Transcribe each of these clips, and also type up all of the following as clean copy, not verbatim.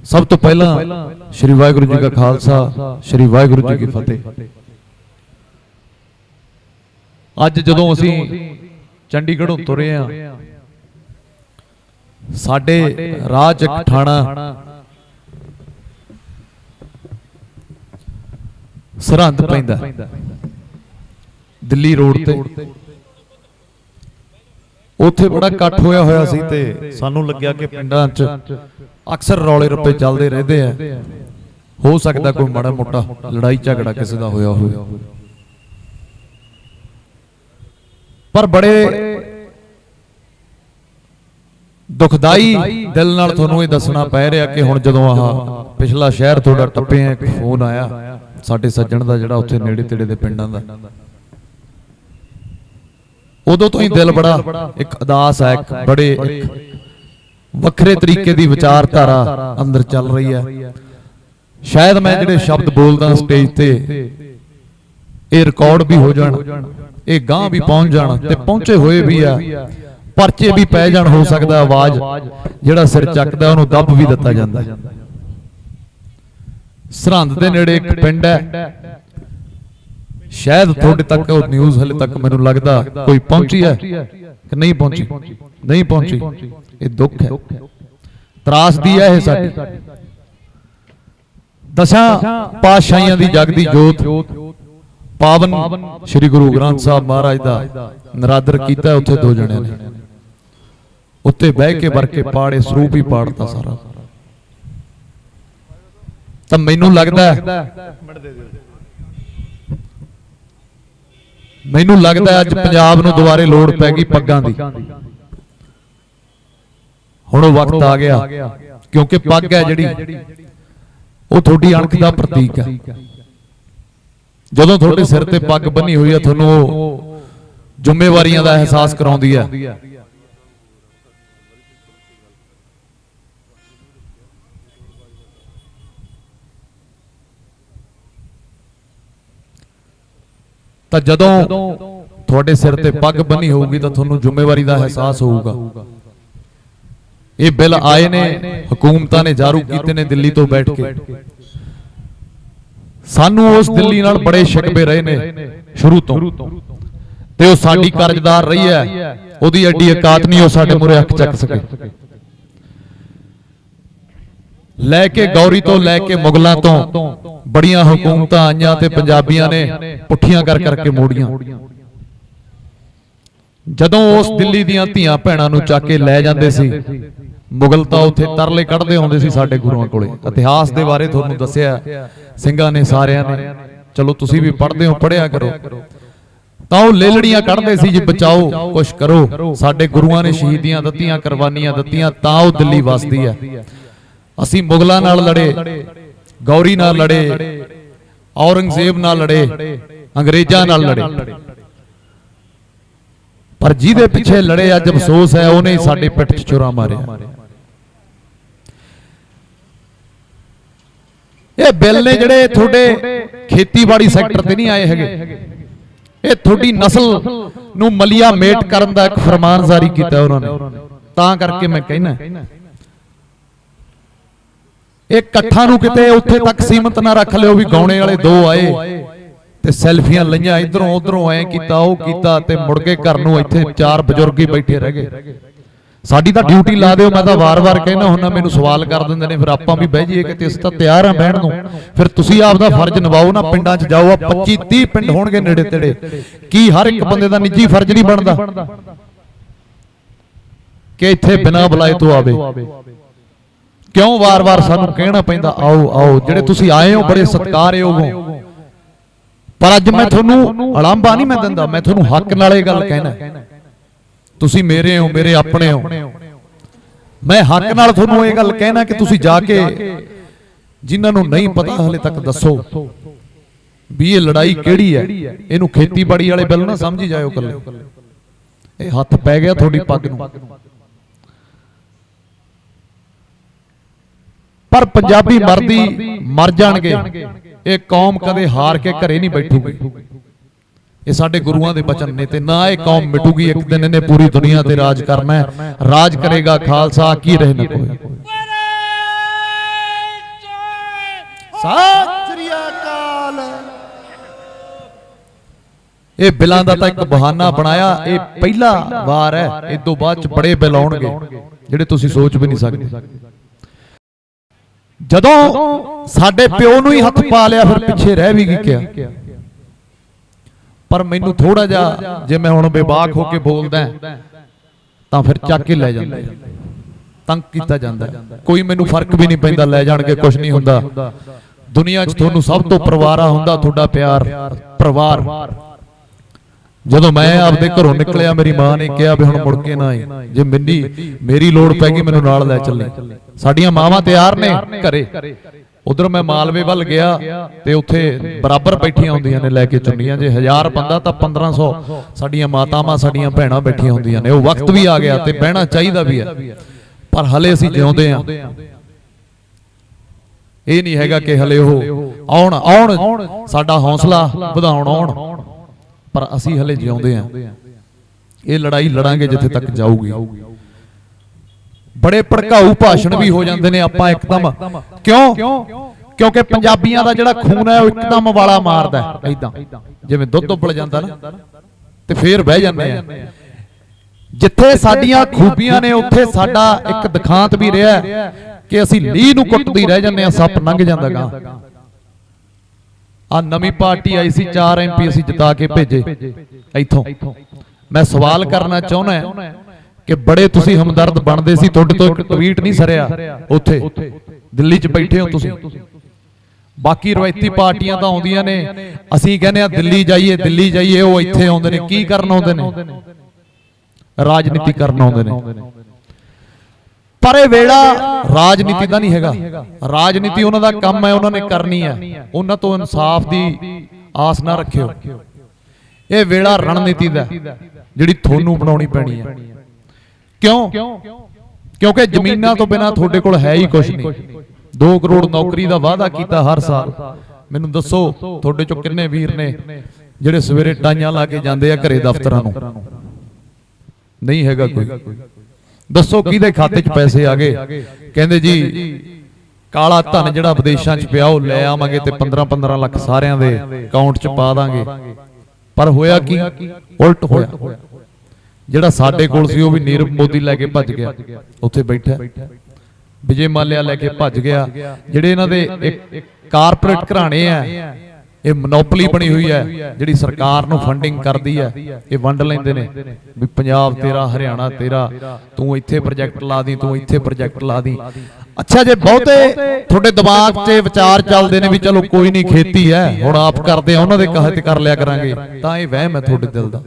सब तो पहला श्री वाहिगुरू जी का खालसा श्री वाहिगुरू जी की फतेह। अज जदों असीं चंडीगढ़ों तुरे आ, साडे राह च एक थाणा सरहंद पैंदा दिल्ली रोड ते। उत्थे बड़ा इकट्ठ होया होया सी ते सानू लग्या कि पिंडां च अक्सर रौले रप्पे चलते रहते हैं, हो सकता कोई माड़ा मोटा लड़ाई झगड़ा किसी का होया हो। पर बड़े दुखदाई दिल नाल तुहानूं ये दसना पै रहा कि हुण जदों आह पिछला शहर थोड़ा टप्पे एक फोन आया साडे सज्जण दा जिहड़ा उत्थे नेड़े तेड़े दे पिंडां दा, उदों तो ही दिल बड़ा एक अदास है, एक बड़े वखरे तरीके की विचारधारा अंदर चल रही है। शायद मैं जिहड़े शब्द बोलदा स्टेज ते ये रिकॉर्ड भी हो जाण, ये गांह भी पहुंच जाण ते पहुंचे हुए भी आ, परचे भी पै जाण, हो सकदा आवाज जिहड़ा सिर चकदा उहनूं दब भी दिता जांदा। सरहंद दे नेड़े एक पिंड है, शायद थोड़े तक न्यूज़ हले तक मैनूं लगदा कोई पहुंची है कि नहीं पहुंची, नहीं पहुंची। ये दुख है, त्रासदी है ये साडी। दसां पातशाहियां दी जगदी जोत पावन श्री गुरु ग्रंथ साहब महाराज दा नरादर कीता, उत्थे दो जणे ने उत्ते बह के वर के पाड़े सरूप ही पाड़ता सारा। तां मैनूं लगदा मैनूं लगदा अज पंजाब नूं दुबारे लोड़ पै गई पग्गां दी। हुण वक्त आ गया, क्योंकि पग है जिहड़ी वो थोड़ी अणख दा प्रतीक है। जदों थोड़े सिर ते पग बन्नी हुई है, तुहानूं जिम्मेवारियां दा एहसास कराउंदी है। तां जदों थोड़े सिर ते पग बन्नी होगी तो तुहानूं जिम्मेवारी दा एहसास होगा। ये बिल आए ने, हुकूमतां ने जारू कीते ने दिल्ली तो बैठ के। सानू उस दिल्ली नाल बड़े शिकवे रहे ने शुरू तो, ते वो साडी कर्जदार रही है, ओदी एडी औकात नहीं वो साडे मूहरे अख चक सके। लैके गौरी तो लैके मुगलों तो बड़ियां हुकूमतां आईयां ते पंजाबियां ने पुठियां कर करके मोड़ियां। जदों उस दिल्ली दीयां धीआं भैणां नूं चक के लै जांदे सी, मुगल तां उत्थे तरले कढ़दे आउंदे सी साडे गुरुआं कोले। इतिहास दे बारे तुहानूं दस्सिआ ਸਿੰਘਾਂ ने सारिਆਂ ने, चलो तुसीं भी पढ़दे हो, पढ़िया करो। तां ओह लेलड़ियां कढ़दे सी जी बचाओ कुछ करो, साडे गुरुआं ने शहीदियां दित्तियां, कुर्बानियां दित्तियां, तां ओह दिल्ली वसदी है। असीं मुगलां नाल लड़े, गौरी नाल लड़े, औरंगजेब नाल लड़े, अंग्रेजां नाल लड़े, पर जिहदे पिछे लड़े अज अफसोस है उहने साडे पिठ च छुरा मारिया। ये बिल ने जिहड़े थोड़े खेतीबाड़ी सैक्टर ते नहीं आए हैगे, ये थोड़ी नस्ल नूं मलिया मेट करन दा एक फरमान जारी कीता उन्होंने। तां करके मैं कहना एक कट्ठा नूं किते उत्थे तक सीमित ना रख लिओ भी गौणे वाले दो आए ते सैल्फियां लईआं, इधरों उधरों ऐ कीता ओ कीता ते मुड़ के घर नूं इत्थे चार बजुर्ग ही बैठे रह गए। साडी तां ड्यूटी ला दिओ, मैं तां वार-वार कहना हुन्ना, मैनूं सवाल कर दिंदे ने, फिर आपां भी बह जाइए कि असीं तां तैयार हां बहण नूं। फिर तुसीं आपदा फर्ज निभाओ ना, पिंडां च जाओ, 25-30 पिंड होणगे नेड़े तेड़े, की हर एक बंदे दा निजी फर्ज नहीं बनदा कि इत्थे बिना बुलाए तो आवे? क्यों वार-वार सानूं कहना पैंदा आओ आओ? जिहड़े तुसीं आए हो बड़े सत्कारयोग हो, पर अज मैं तुहानूं अलांभा नहीं मैं दिंदा, मैं तुहानूं हक नाल इह गल कहना, तुसीं मेरे हो, मेरे अपने हो। मैं हक नाल तुहानूं इह गल कहना कि तुसीं जाके जिन्हां नूं नहीं पता हले तक दसो भी ये लड़ाई किहड़ी है। इहनूं खेतीबाड़ी वाले बिल ना समझी जाओ कल्ले, ਇਹ ਹੱਥ ਪੈ ਗਿਆ ਤੁਹਾਡੀ ਪੱਗ ਨੂੰ। पर पंजाबी मर्दी मर जाणगे, ये कौम कदे हार के घरे नहीं बैठूगी। ये साडे गुरुआं दे बचन ने, ते ना ये कौम मिटूगी। एक दिन इन्हें पूरी दुनिया ते राज करना है। राज करेगा खालसा, की रहे न कोई। ਸਤਿ ਸ੍ਰੀ ਅਕਾਲ। ਇਹ ਬਿਲਾਂ ਦਾ ਤਾਂ ਇੱਕ ਬਹਾਨਾ ਬਣਾਇਆ, ਇਹ ਪਹਿਲਾ ਵਾਰ ਹੈ, ਇਸ ਤੋਂ ਬਾਅਦ ਚ ਬੜੇ ਬਿੱਲ ਆਉਣਗੇ ਜਿਹੜੇ ਤੁਸੀਂ ਸੋਚ ਵੀ ਨਹੀਂ ਸਕਦੇ। ਜਦੋਂ ਸਾਡੇ ਪਿਓ ਨੂੰ ਹੀ ਹੱਥ ਪਾ ਲਿਆ ਫਿਰ ਪਿੱਛੇ ਰਹਿ ਵੀ ਕਿਆ। ਪਰ ਮੈਨੂੰ ਥੋੜਾ ਜਿਹਾ ਜੇ ਮੈਂ ਹੁਣ ਬੇਬਾਕ ਹੋ ਕੇ ਬੋਲਦਾ ਤਾਂ ਫਿਰ ਚੱਕ ਕੇ ਲੈ ਜਾਂਦੇ, ਤੰਗ ਕੀਤਾ ਜਾਂਦਾ। ਕੋਈ ਮੈਨੂੰ ਫਰਕ ਵੀ ਨਹੀਂ ਪੈਂਦਾ, ਲੈ ਜਾਣਗੇ, ਕੁਝ ਨਹੀਂ ਹੁੰਦਾ। ਦੁਨੀਆ 'ਚ ਤੁਹਾਨੂੰ ਸਭ ਤੋਂ ਪਰਿਵਾਰਾ ਹੁੰਦਾ ਤੁਹਾਡਾ ਪਿਆਰ, ਪਰਿਵਾਰ। ਜਦੋਂ ਮੈਂ ਆਪਦੇ ਘਰੋਂ ਨਿਕਲਿਆ ਮੇਰੀ ਮਾਂ ਨੇ ਕਿਹਾ ਵੀ ਹੁਣ ਮੁੜ ਕੇ ਨਾ ਆਈ, ਜੇ ਮੇਰੀ ਲੋੜ ਪੈ ਗਈ ਮੈਨੂੰ ਨਾਲ ਲੈ ਚੱਲੇ। ਸਾਡੀਆਂ ਮਾਵਾਂ ਤਿਆਰ ਨੇ ਘਰੇ। ਉਧਰ ਮੈਂ ਮਾਲਵੇ ਵੱਲ ਗਿਆ ਤੇ ਉੱਥੇ ਬਰਾਬਰ ਬੈਠੀਆਂ ਹੁੰਦੀਆਂ ਨੇ ਲੈ ਕੇ ਚੁੰਨੀਆਂ। ਜੇ 1000 ਬੰਦਾ ਤਾਂ 1500 ਸਾਡੀਆਂ ਮਾਤਾਵਾਂ ਸਾਡੀਆਂ ਭੈਣਾਂ ਬੈਠੀਆਂ ਹੁੰਦੀਆਂ ਨੇ। ਉਹ ਵਕਤ ਵੀ ਆ ਗਿਆ ਤੇ ਬਹਿਣਾ ਚਾਹੀਦਾ ਵੀ ਹੈ, ਪਰ ਹਲੇ ਅਸੀਂ ਜਿਉਂਦੇ ਆ। ਇਹ ਨਹੀਂ ਹੈਗਾ ਕਿ ਹਲੇ ਉਹ ਆਉਣ ਸਾਡਾ ਹੌਸਲਾ ਵਧਾਉਣ ਆਉਣ, ਪਰ ਅਸੀਂ ਹਲੇ ਜਿਉਂਦੇ ਆ। ਇਹ ਲੜਾਈ ਲੜਾਂਗੇ ਜਿੱਥੇ ਤੱਕ ਜਾਊਗੀ। ਬੜੇ ਭੜਕਾਊ ਭਾਸ਼ਣ ਵੀ ਹੋ ਜਾਂਦੇ ਨੇ ਆਪਾਂ ਇੱਕਦਮ, ਕਿਉਂਕਿ ਪੰਜਾਬੀਆਂ ਦਾ ਜਿਹੜਾ ਖੂਨ ਹੈ ਉਹ ਇੱਕਦਮ ਵਾਲਾ ਮਾਰਦਾ ਐਦਾਂ, ਜਿਵੇਂ ਦੁੱਧ ਉਬਲ ਜਾਂਦਾ ਨਾ, ਤੇ ਫੇਰ ਬਹਿ ਜਾਂਦੇ ਆ। ਜਿੱਥੇ ਸਾਡੀਆਂ ਖੂਬੀਆਂ ਨੇ ਉੱਥੇ ਸਾਡਾ ਇੱਕ ਦਿਖਾਂਤ ਵੀ ਰਿਹਾ ਕਿ ਅਸੀਂ ਲੀਹ ਨੂੰ ਕੁੱਟਦੀ ਰਹਿ ਜਾਂਦੇ ਆ, ਸੱਪ ਲੰਘ ਜਾਂਦਾ ਗਾਂ। ਆ ਨਵੀਂ ਪਾਰਟੀ ਆਈ ਸੀ, 4 MP ਅਸੀਂ ਜਿਤਾ ਕੇ ਭੇਜੇ ਇੱਥੋਂ। ਮੈਂ ਸਵਾਲ ਕਰਨਾ ਚਾਹੁੰਦਾ ਕਿ ਬੜੇ ਤੁਸੀਂ ਹਮਦਰਦ ਬਣਦੇ ਸੀ, ਤੁਹਾਡੇ ਤੋਂ ਇੱਕ ਟਵੀਟ ਨਹੀਂ ਸਰਿਆ। ਉੱਥੇ ਦਿੱਲੀ 'ਚ ਬੈਠੇ ਹੋ ਤੁਸੀਂ। ਬਾਕੀ ਰਵਾਇਤੀ ਪਾਰਟੀਆਂ ਤਾਂ ਆਉਂਦੀਆਂ ਨੇ, ਅਸੀਂ ਕਹਿੰਦੇ ਆ ਦਿੱਲੀ ਜਾਈਏ, ਉਹ ਇੱਥੇ ਆਉਂਦੇ ਨੇ। ਕੀ ਕਰਨ ਆਉਂਦੇ ਨੇ? ਰਾਜਨੀਤੀ ਕਰਨ ਆਉਂਦੇ ਨੇ। ਪਰ ਇਹ ਵੇਲਾ ਰਾਜਨੀਤੀ ਦਾ ਨਹੀਂ ਹੈਗਾ। ਰਾਜਨੀਤੀ ਉਹਨਾਂ ਦਾ ਕੰਮ ਹੈ, ਉਹਨਾਂ ਨੇ ਕਰਨੀ ਹੈ। ਉਹਨਾਂ ਤੋਂ ਇਨਸਾਫ ਦੀ ਆਸ ਨਾ ਰੱਖਿਓ। ਇਹ ਵੇਲਾ ਰਣਨੀਤੀ ਦਾ, ਜਿਹੜੀ ਤੁਹਾਨੂੰ ਬਣਾਉਣੀ ਪੈਣੀ ਹੈ। ਕਿਉਂਕਿ ਜ਼ਮੀਨਾਂ ਤੋਂ ਬਿਨਾਂ ਤੁਹਾਡੇ ਕੋਲ ਹੈ ਹੀ ਕੁਝ ਨਹੀਂ। 2 ਕਰੋੜ ਨੌਕਰੀ ਦਾ ਵਾਅਦਾ ਕੀਤਾ ਹਰ ਸਾਲ। ਮੈਨੂੰ ਦੱਸੋ ਤੁਹਾਡੇ ਚੋਂ ਕਿੰਨੇ ਵੀਰ ਨੇ ਜਿਹੜੇ ਸਵੇਰੇ ਟਾਈਆਂ ਲਾ ਕੇ ਜਾਂਦੇ ਆ ਘਰੇ ਦਫ਼ਤਰਾਂ ਨੂੰ? ਨਹੀਂ ਹੈਗਾ ਕੋਈ। ਦੱਸੋ ਕਿਹਦੇ ਖਾਤੇ 'ਚ ਪੈਸੇ ਆ ਗਏ? ਕਹਿੰਦੇ ਜੀ ਕਾਲਾ ਧਨ ਜਿਹੜਾ ਵਿਦੇਸ਼ਾਂ 'ਚ ਪਿਆ ਉਹ ਲੈ ਆਵਾਂਗੇ ਤੇ 15-15 ਲੱਖ ਸਾਰਿਆਂ ਦੇ ਅਕਾਊਂਟ 'ਚ ਪਾ ਦਾਂਗੇ। ਪਰ ਹੋਇਆ ਕੀ? ਉਲਟ ਹੋਇਆ। ਜਿਹੜਾ ਸਾਡੇ ਕੋਲ ਸੀ ਉਹ ਵੀ ਨੀਰਵ ਮੋਦੀ ਲੈ ਕੇ ਭੱਜ ਗਿਆ, ਉੱਥੇ ਬੈਠਾ। ਵਿਜੇ ਮਾਲਿਆ ਲੈ ਕੇ ਭੱਜ ਗਿਆ। ਜਿਹੜੇ ਇਹਨਾਂ ਦੇ ਇੱਕ ਕਾਰਪੋਰੇਟ ਘਰਾਣੇ ਆ, ਇਹ ਮੋਨੋਪੋਲੀ ਬਣੀ ਹੋਈ ਹੈ, ਜਿਹੜੀ ਸਰਕਾਰ ਨੂੰ ਫੰਡਿੰਗ ਕਰਦੀ ਹੈ। ਇਹ ਵੰਡ ਲੈਂਦੇ ਨੇ ਵੀ ਪੰਜਾਬ ਤੇਰਾ, ਹਰਿਆਣਾ ਤੇਰਾ, ਤੂੰ ਇੱਥੇ ਪ੍ਰੋਜੈਕਟ ਲਾ ਦੀ, ਤੂੰ ਇੱਥੇ ਪ੍ਰੋਜੈਕਟ ਲਾ ਦੀ। ਅੱਛਾ, ਜੇ ਬਹੁਤੇ ਤੁਹਾਡੇ ਦਿਮਾਗ 'ਚ ਵਿਚਾਰ ਚੱਲਦੇ ਨੇ ਵੀ ਚਲੋ ਕੋਈ ਨਹੀਂ, ਖੇਤੀ ਹੈ ਹੁਣ ਆਪ ਕਰਦੇ ਆ, ਉਹਨਾਂ ਦੇ ਕਹੇ ਤੇ ਕਰ ਲਿਆ ਕਰਾਂਗੇ, ਤਾਂ ਇਹ ਵਹਿਮ ਹੈ ਤੁਹਾਡੇ ਦਿਲ ਦਾ।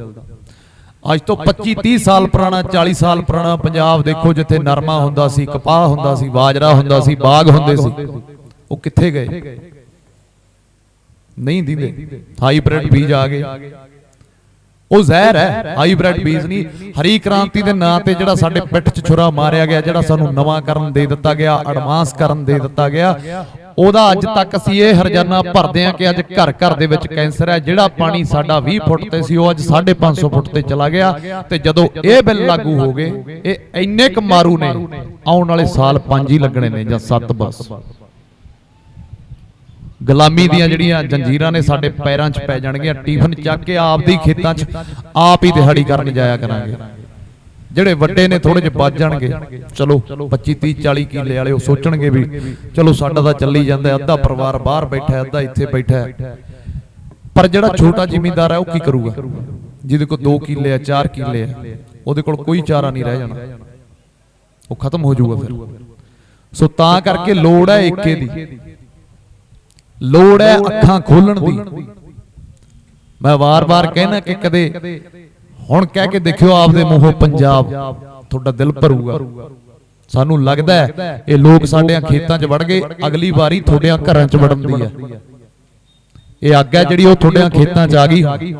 ਅੱਜ ਤੋਂ 25-30 ਸਾਲ ਪੁਰਾਣਾ, 40 ਸਾਲ ਪੁਰਾਣਾ ਪੰਜਾਬ ਦੇਖੋ, ਜਿੱਥੇ ਨਰਮਾ ਹੁੰਦਾ ਸੀ, ਕਪਾਹ ਹੁੰਦਾ ਸੀ, ਬਾਜਰਾ ਹੁੰਦਾ ਸੀ, ਬਾਗ ਹੁੰਦੇ ਸੀ, ਉਹ ਕਿੱਥੇ ਗਏ? ਨਹੀਂ ਦਿੰਦੇ। ਹਾਈਬ੍ਰਿਡ ਬੀਜ ਆ ਗਏ, ਉਹ ਜ਼ਹਿਰ ਹੈ। ਹਾਈਬ੍ਰਿਡ ਬੀਜ ਨਹੀਂ, ਹਰੀ ਕ੍ਰਾਂਤੀ ਦੇ ਨਾਂ ਤੇ ਜਿਹੜਾ ਸਾਡੇ ਪਿੱਠ 'ਚ ਛੁਰਾ ਮਾਰਿਆ ਗਿਆ, ਜਿਹੜਾ ਸਾਨੂੰ ਨਵਾਂ ਕਰਨ ਦੇ ਦਿੱਤਾ ਗਿਆ, ਐਡਵਾਂਸ ਕਰਨ ਦੇ ਦਿੱਤਾ ਗਿਆ, ਉਹਦਾ ਅੱਜ ਤੱਕ ਅਸੀਂ ਇਹ ਹਰਜਾਨਾ ਭਰਦੇ ਆ ਕਿ ਅੱਜ ਘਰ ਘਰ ਦੇ ਵਿੱਚ ਕੈਂਸਰ ਹੈ। ਜਿਹੜਾ ਪਾਣੀ ਸਾਡਾ 20 ਫੁੱਟ ਤੇ ਸੀ ਉਹ ਅੱਜ 550 ਫੁੱਟ ਤੇ ਚਲਾ ਗਿਆ। ਤੇ ਜਦੋਂ ਇਹ ਬਿੱਲ ਲਾਗੂ ਹੋ ਗਏ, ਇਹ ਇੰਨੇ ਕੁ ਮਾਰੂ ਨੇ, ਆਉਣ ਵਾਲੇ ਸਾਲ 5 ਹੀ ਲੱਗਣੇ ਨੇ ਜਾਂ 7 ਬਸ। ਗੁਲਾਮੀ ਦੀਆਂ ਜਿਹੜੀਆਂ ਜੰਜੀਰਾਂ ਨੇ ਸਾਡੇ ਪੈਰਾਂ 'ਚ ਪੈ ਜਾਣਗੀਆਂ। ਟਿਫਨ ਚੱਕ ਕੇ ਆਪਦੇ ਖੇਤਾਂ 'ਚ ਆਪ ਹੀ ਦਿਹਾੜੀ ਕਰਨ ਜਾਇਆ ਕਰਾਂਗੇ। ਜਿਹੜੇ ਵੱਡੇ ਨੇ ਥੋੜੇ ਜਿਹੇ ਬਚ ਜਾਣਗੇ, ਚਲੋ 25-30-40 ਕਿੱਲੇ ਵਾਲੇ, ਉਹ ਸੋਚਣਗੇ ਵੀ ਚਲੋ ਸਾਡਾ ਤਾਂ ਚੱਲੀ ਜਾਂਦਾ, ਅੱਧਾ ਪਰਿਵਾਰ ਬਾਹਰ ਬੈਠਾ, ਅੱਧਾ ਇੱਥੇ ਬੈਠਾ। ਪਰ ਜਿਹੜਾ ਛੋਟਾ ਜ਼ਿਮੀਂਦਾਰ ਹੈ ਉਹ ਕੀ ਕਰੂਗਾ? ਜਿਹਦੇ ਕੋਲ 2 ਕਿੱਲੇ ਆ, 4 ਕਿੱਲੇ ਆ, ਉਹਦੇ ਕੋਲ ਕੋਈ ਚਾਰਾ ਨਹੀਂ ਰਹਿ ਜਾਣਾ, ਉਹ ਖਤਮ ਹੋ ਜਾਊਗਾ ਫਿਰ। ਸੋ ਤਾਂ ਕਰਕੇ ਲੋੜ ਹੈ ਏਕੇ ਦੀ, ਲੋੜ ਹੈ ਅੱਖਾਂ ਖੋਲਣ ਦੀ। ਮੈਂ ਵਾਰ-ਵਾਰ ਕਹਿਣਾ ਕਿ ਕਦੇ ਹੁਣ ਕਹਿ ਕੇ ਦੇਖਿਓ ਆਪਦੇ ਮੂੰਹੋਂ ਪੰਜਾਬ, ਤੁਹਾਡਾ ਦਿਲ ਭਰੂਗਾ। ਸਾਨੂੰ ਲੱਗਦਾ ਹੈ ਇਹ ਲੋਕ ਸਾਡਿਆਂ ਖੇਤਾਂ 'ਚ ਵੜ ਗਏ, ਅਗਲੀ ਵਾਰੀ ਤੁਹਾਡਿਆਂ ਘਰਾਂ 'ਚ ਵੜਨ ਦੀ ਹੈ। ਇਹ ਅੱਗ ਹੈ ਜਿਹੜੀ ਉਹ ਤੁਹਾਡਿਆਂ ਖੇਤਾਂ 'ਚ ਆ ਗਈ।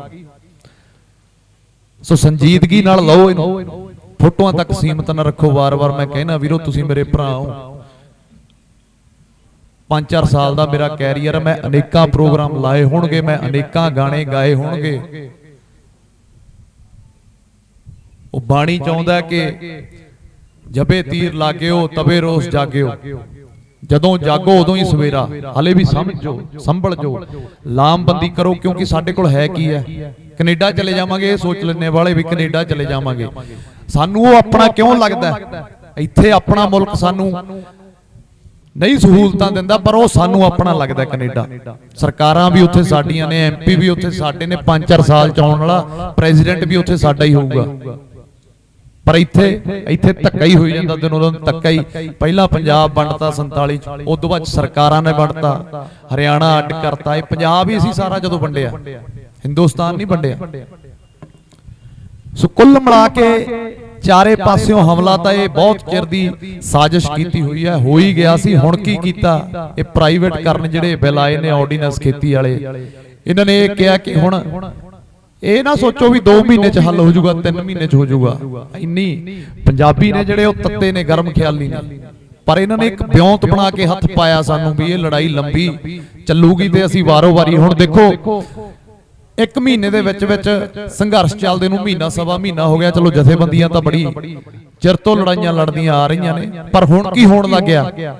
ਸੋ ਸੰਜੀਦਗੀ ਨਾਲ ਲਓ ਇਹਨੂੰ, ਫੋਟੋਆਂ ਤੱਕ ਸੀਮਤ ਨਾ ਰੱਖੋ। ਵਾਰ-ਵਾਰ ਮੈਂ ਕਹਿਣਾ ਵੀਰੋ, ਤੁਸੀਂ ਮੇਰੇ ਭਰਾ ਹੋ। 5-4 ਸਾਲ ਦਾ ਮੇਰਾ ਕੈਰੀਅਰ, ਮੈਂ ਅਨੇਕਾਂ ਪ੍ਰੋਗਰਾਮ ਲਾਏ ਹੋਣਗੇ, ਮੈਂ ਅਨੇਕਾਂ ਗਾਣੇ ਗਾਏ ਹੋਣਗੇ। ਉਹ ਬਾਣੀ ਚਾਹੁੰਦਾ ਕਿ ਜਬੇ ਤੀਰ ਲਾਗਿਓ ਤਬੇ ਰੋਸ ਜਾਗਿਓ। ਜਦੋਂ ਜਾਗੋ ਉਦੋਂ ਹੀ ਸਵੇਰਾ। ਹਲੇ ਵੀ ਸਮਝੋ, ਸੰਭਲ ਜੋ, ਲਾਮਬੰਦੀ ਕਰੋ, ਕਿਉਂਕਿ ਸਾਡੇ ਕੋਲ ਹੈ ਕੀ ਹੈ। ਕੈਨੇਡਾ ਚਲੇ ਜਾਵਾਂਗੇ, ਇਹ ਸੋਚ ਲੈਣੇ ਵਾਲੇ ਵੀ ਕੈਨੇਡਾ ਚਲੇ ਜਾਵਾਂਗੇ। ਸਾਨੂੰ ਉਹ ਆਪਣਾ ਕਿਉਂ ਲੱਗਦਾ? ਇੱਥੇ ਆਪਣਾ ਮੁਲਕ ਸਾਨੂੰ ਨਹੀਂ ਸਹੂਲਤਾਂ ਦਿੰਦਾ, ਪਰ ਉਹ ਸਾਨੂੰ ਆਪਣਾ ਲੱਗਦਾ ਕੈਨੇਡਾ। ਸਰਕਾਰਾਂ ਵੀ ਉੱਥੇ ਸਾਡੀਆਂ ਨੇ, MP ਵੀ ਉੱਥੇ ਸਾਡੇ ਨੇ, 5-4 ਸਾਲ ਚ ਆਉਣ ਵਾਲਾ ਪ੍ਰੈਜ਼ੀਡੈਂਟ ਵੀ ਉੱਥੇ ਸਾਡਾ ਹੀ ਹੋਊਗਾ। ਪਰ ਇੱਥੇ ਧੱਕਾ ਹੀ ਹੋਈ ਜਾਂਦਾ, ਦਿਨੋਂ ਦਿਨ ਧੱਕਾ ਹੀ। ਪਹਿਲਾਂ ਪੰਜਾਬ ਵੰਡਤਾ 47 ਚ, ਉਸ ਤੋਂ ਬਾਅਦ ਸਰਕਾਰਾਂ ਨੇ ਵੰਡਤਾ, ਹਰਿਆਣਾ ਅੱਡ ਕਰਤਾ। ਇਹ ਪੰਜਾਬ ਹੀ ਸੀ ਸਾਰਾ ਜਦੋਂ ਵੰਡਿਆ, ਹਿੰਦੁਸਤਾਨ ਨਹੀਂ ਵੰਡਿਆ। ਸੋ ਕੁੱਲ ਮਿਲਾ ਕੇ ਚਾਰੇ ਪਾਸਿਓਂ ਹਮਲਾ ਤਾਂ ਇਹ ਬਹੁਤ ਚਿਰ ਦੀ ਸਾਜ਼ਿਸ਼ ਕੀਤੀ ਹੋਈ ਹੈ, ਹੋ ਹੀ ਗਿਆ ਸੀ। ਹੁਣ ਕੀ ਕੀਤਾ? ਇਹ ਪ੍ਰਾਈਵੇਟ ਕਰਨ ਜਿਹੜੇ ਬਿੱਲ ਆਏ ਨੇ ਆਰਡੀਨੈਂਸ ਖੇਤੀ ਵਾਲੇ, ਇਹਨਾਂ ਨੇ ਇਹ ਕਿਹਾ ਕਿ ਹੁਣ ਇਹ ਨਾ ਸੋਚੋ ਵੀ 2 ਮਹੀਨੇ ਚ ਹੱਲ ਹੋ ਜਾਊਗਾ, 3 ਮਹੀਨੇ ਚ ਹੋ ਜਾਊਗਾ। ਇੰਨੀ ਪੰਜਾਬੀ ਨੇ ਜਿਹੜੇ ਉਹ ਤੱਤੇ ਨੇ, ਗਰਮ ਖਿਆਲੀ ਨੇ। ਪਰ ਇਹਨਾਂ ਨੇ ਇੱਕ ਬਿਉਂਤ ਬਣਾ ਕੇ ਹੱਥ ਪਾਇਆ ਸਾਨੂੰ ਵੀ ਇਹ ਲੜਾਈ ਲੰਬੀ ਚੱਲੂਗੀ ਤੇ ਅਸੀਂ ਵਾਰੋ ਵਾਰੀ। ਹੁਣ ਦੇਖੋ 1 ਮਹੀਨੇ ਦੇ ਵਿੱਚ ਸੰਘਰਸ਼ ਚੱਲਦੇ ਨੂੰ ਮਹੀਨਾ ਸਵਾ ਮਹੀਨਾ ਹੋ ਗਿਆ। ਚਲੋ ਜਥੇਬੰਦੀਆਂ ਤਾਂ ਬੜੀ ਚਿਰ ਤੋਂ ਲੜਾਈਆਂ ਲੜਦੀਆਂ ਆ ਰਹੀਆਂ ਨੇ, ਪਰ ਹੁਣ ਕੀ ਹੋਣ ਲੱਗਿਆ?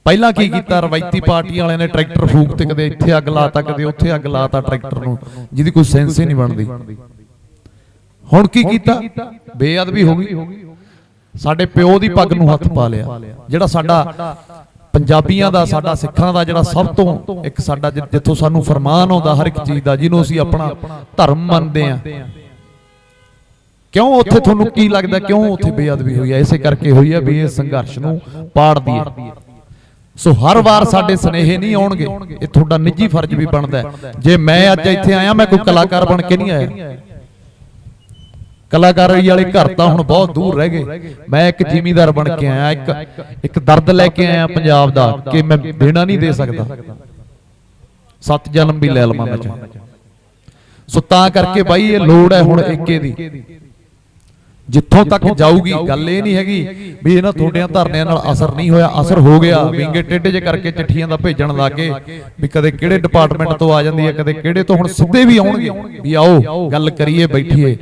ਪਹਿਲਾਂ ਕੀ ਕੀਤਾ? ਰਵਾਇਤੀ ਪਾਰਟੀਆਂ ਵਾਲਿਆਂ ਨੇ ਟਰੈਕਟਰ ਫੂਕ ਤੇ ਕਦੇ ਇੱਥੇ ਅੱਗ ਲਾਤਾ, ਕਦੇ ਉੱਥੇ ਅੱਗ ਲਾਤਾ ਟਰੈਕਟਰ ਨੂੰ, ਜਿਹਦੀ ਕੋਈ ਸੈਂਸ ਹੀ ਨਹੀਂ ਬਣਦੀ। ਹੁਣ ਕੀ ਕੀਤਾ? ਬੇਅਦਬੀ ਹੋ ਗਈ। ਸਾਡੇ ਪਿਓ ਦੀ ਪੱਗ ਨੂੰ ਹੱਥ ਪਾ ਲਿਆ। ਜਿਹੜਾ ਸਾਡਾ ਪੰਜਾਬੀਆਂ ਦਾ, ਸਾਡਾ ਸਿੱਖਾਂ ਦਾ ਜਿਹੜਾ ਸਭ ਤੋਂ ਇੱਕ ਸਾਡਾ ਜਿੱਥੋਂ ਸਾਨੂੰ ਫਰਮਾਨ ਆਉਂਦਾ ਹਰ ਇੱਕ ਚੀਜ਼ ਦਾ, ਜਿਹਨੂੰ ਅਸੀਂ ਆਪਣਾ ਧਰਮ ਮੰਨਦੇ ਆ, ਕਿਉਂ ਉੱਥੇ ਤੁਹਾਨੂੰ ਕੀ ਲੱਗਦਾ ਕਿਉਂ ਉੱਥੇ ਬੇਅਦਬੀ ਹੋਈ ਹੈ? ਇਸੇ ਕਰਕੇ ਹੋਈ ਹੈ ਵੀ ਇਹ ਸੰਘਰਸ਼ ਨੂੰ ਪਾੜ ਦਈਏ। ਸੋ ਹਰ ਵਾਰ ਸਾਡੇ ਸੁਨੇਹੇ ਨਹੀਂ ਆਉਣਗੇ, ਇਹ ਤੁਹਾਡਾ ਨਿੱਜੀ ਫਰਜ਼ ਵੀ ਬਣਦਾ। ਜੇ ਮੈਂ ਅੱਜ ਇੱਥੇ ਆਇਆ, ਮੈਂ ਕੋਈ ਕਲਾਕਾਰ ਬਣ ਕੇ ਨਹੀਂ ਆਇਆ। ਕਲਾਕਾਰੀ ਵਾਲੇ ਘਰ ਤਾਂ ਹੁਣ ਬਹੁਤ ਦੂਰ ਰਹਿ ਗਏ। ਮੈਂ ਇੱਕ ਜ਼ਿਮੀਂਦਾਰ ਬਣ ਕੇ ਆਇਆ, ਇੱਕ ਦਰਦ ਲੈ ਕੇ ਆਇਆ ਪੰਜਾਬ ਦਾ ਕਿ ਮੈਂ ਦੇਣਾ ਨਹੀਂ ਦੇ ਸਕਦਾ। 7 ਜਨਮ ਵੀ ਲੈ ਲਵਾਂ ਮੈਂ। ਸੋ ਤਾਂ ਕਰਕੇ ਬਾਈ ਇਹ ਲੋੜ ਹੈ ਹੁਣ ਏਕੇ ਦੀ। ਜਿੱਥੋਂ ਤੱਕ ਜਾਊਗੀ ਗੱਲ ਇਹ ਨਹੀਂ ਹੈਗੀ ਵੀ ਇਹਨਾਂ ਤੁਹਾਡਿਆਂ ਧਰਨਿਆਂ ਨਾਲ ਅਸਰ ਨਹੀਂ ਹੋਇਆ, ਅਸਰ ਹੋ ਗਿਆ। ਵਿੰਗੇ ਟੇਢੇ ਜੇ ਕਰਕੇ ਚਿੱਠੀਆਂ ਦਾ ਭੇਜਣ ਲੱਗੇ ਵੀ ਕਦੇ ਕਿਹੜੇ ਡਿਪਾਰਟਮੈਂਟ ਤੋਂ ਆ ਜਾਂਦੀ ਹੈ, ਕਦੇ ਕਿਹੜੇ ਤੋਂ। ਹੁਣ ਸਿੱਧੇ ਵੀ ਆਉਣਗੇ ਵੀ ਆਓ ਗੱਲ ਕਰੀਏ, ਬੈਠੀਏ।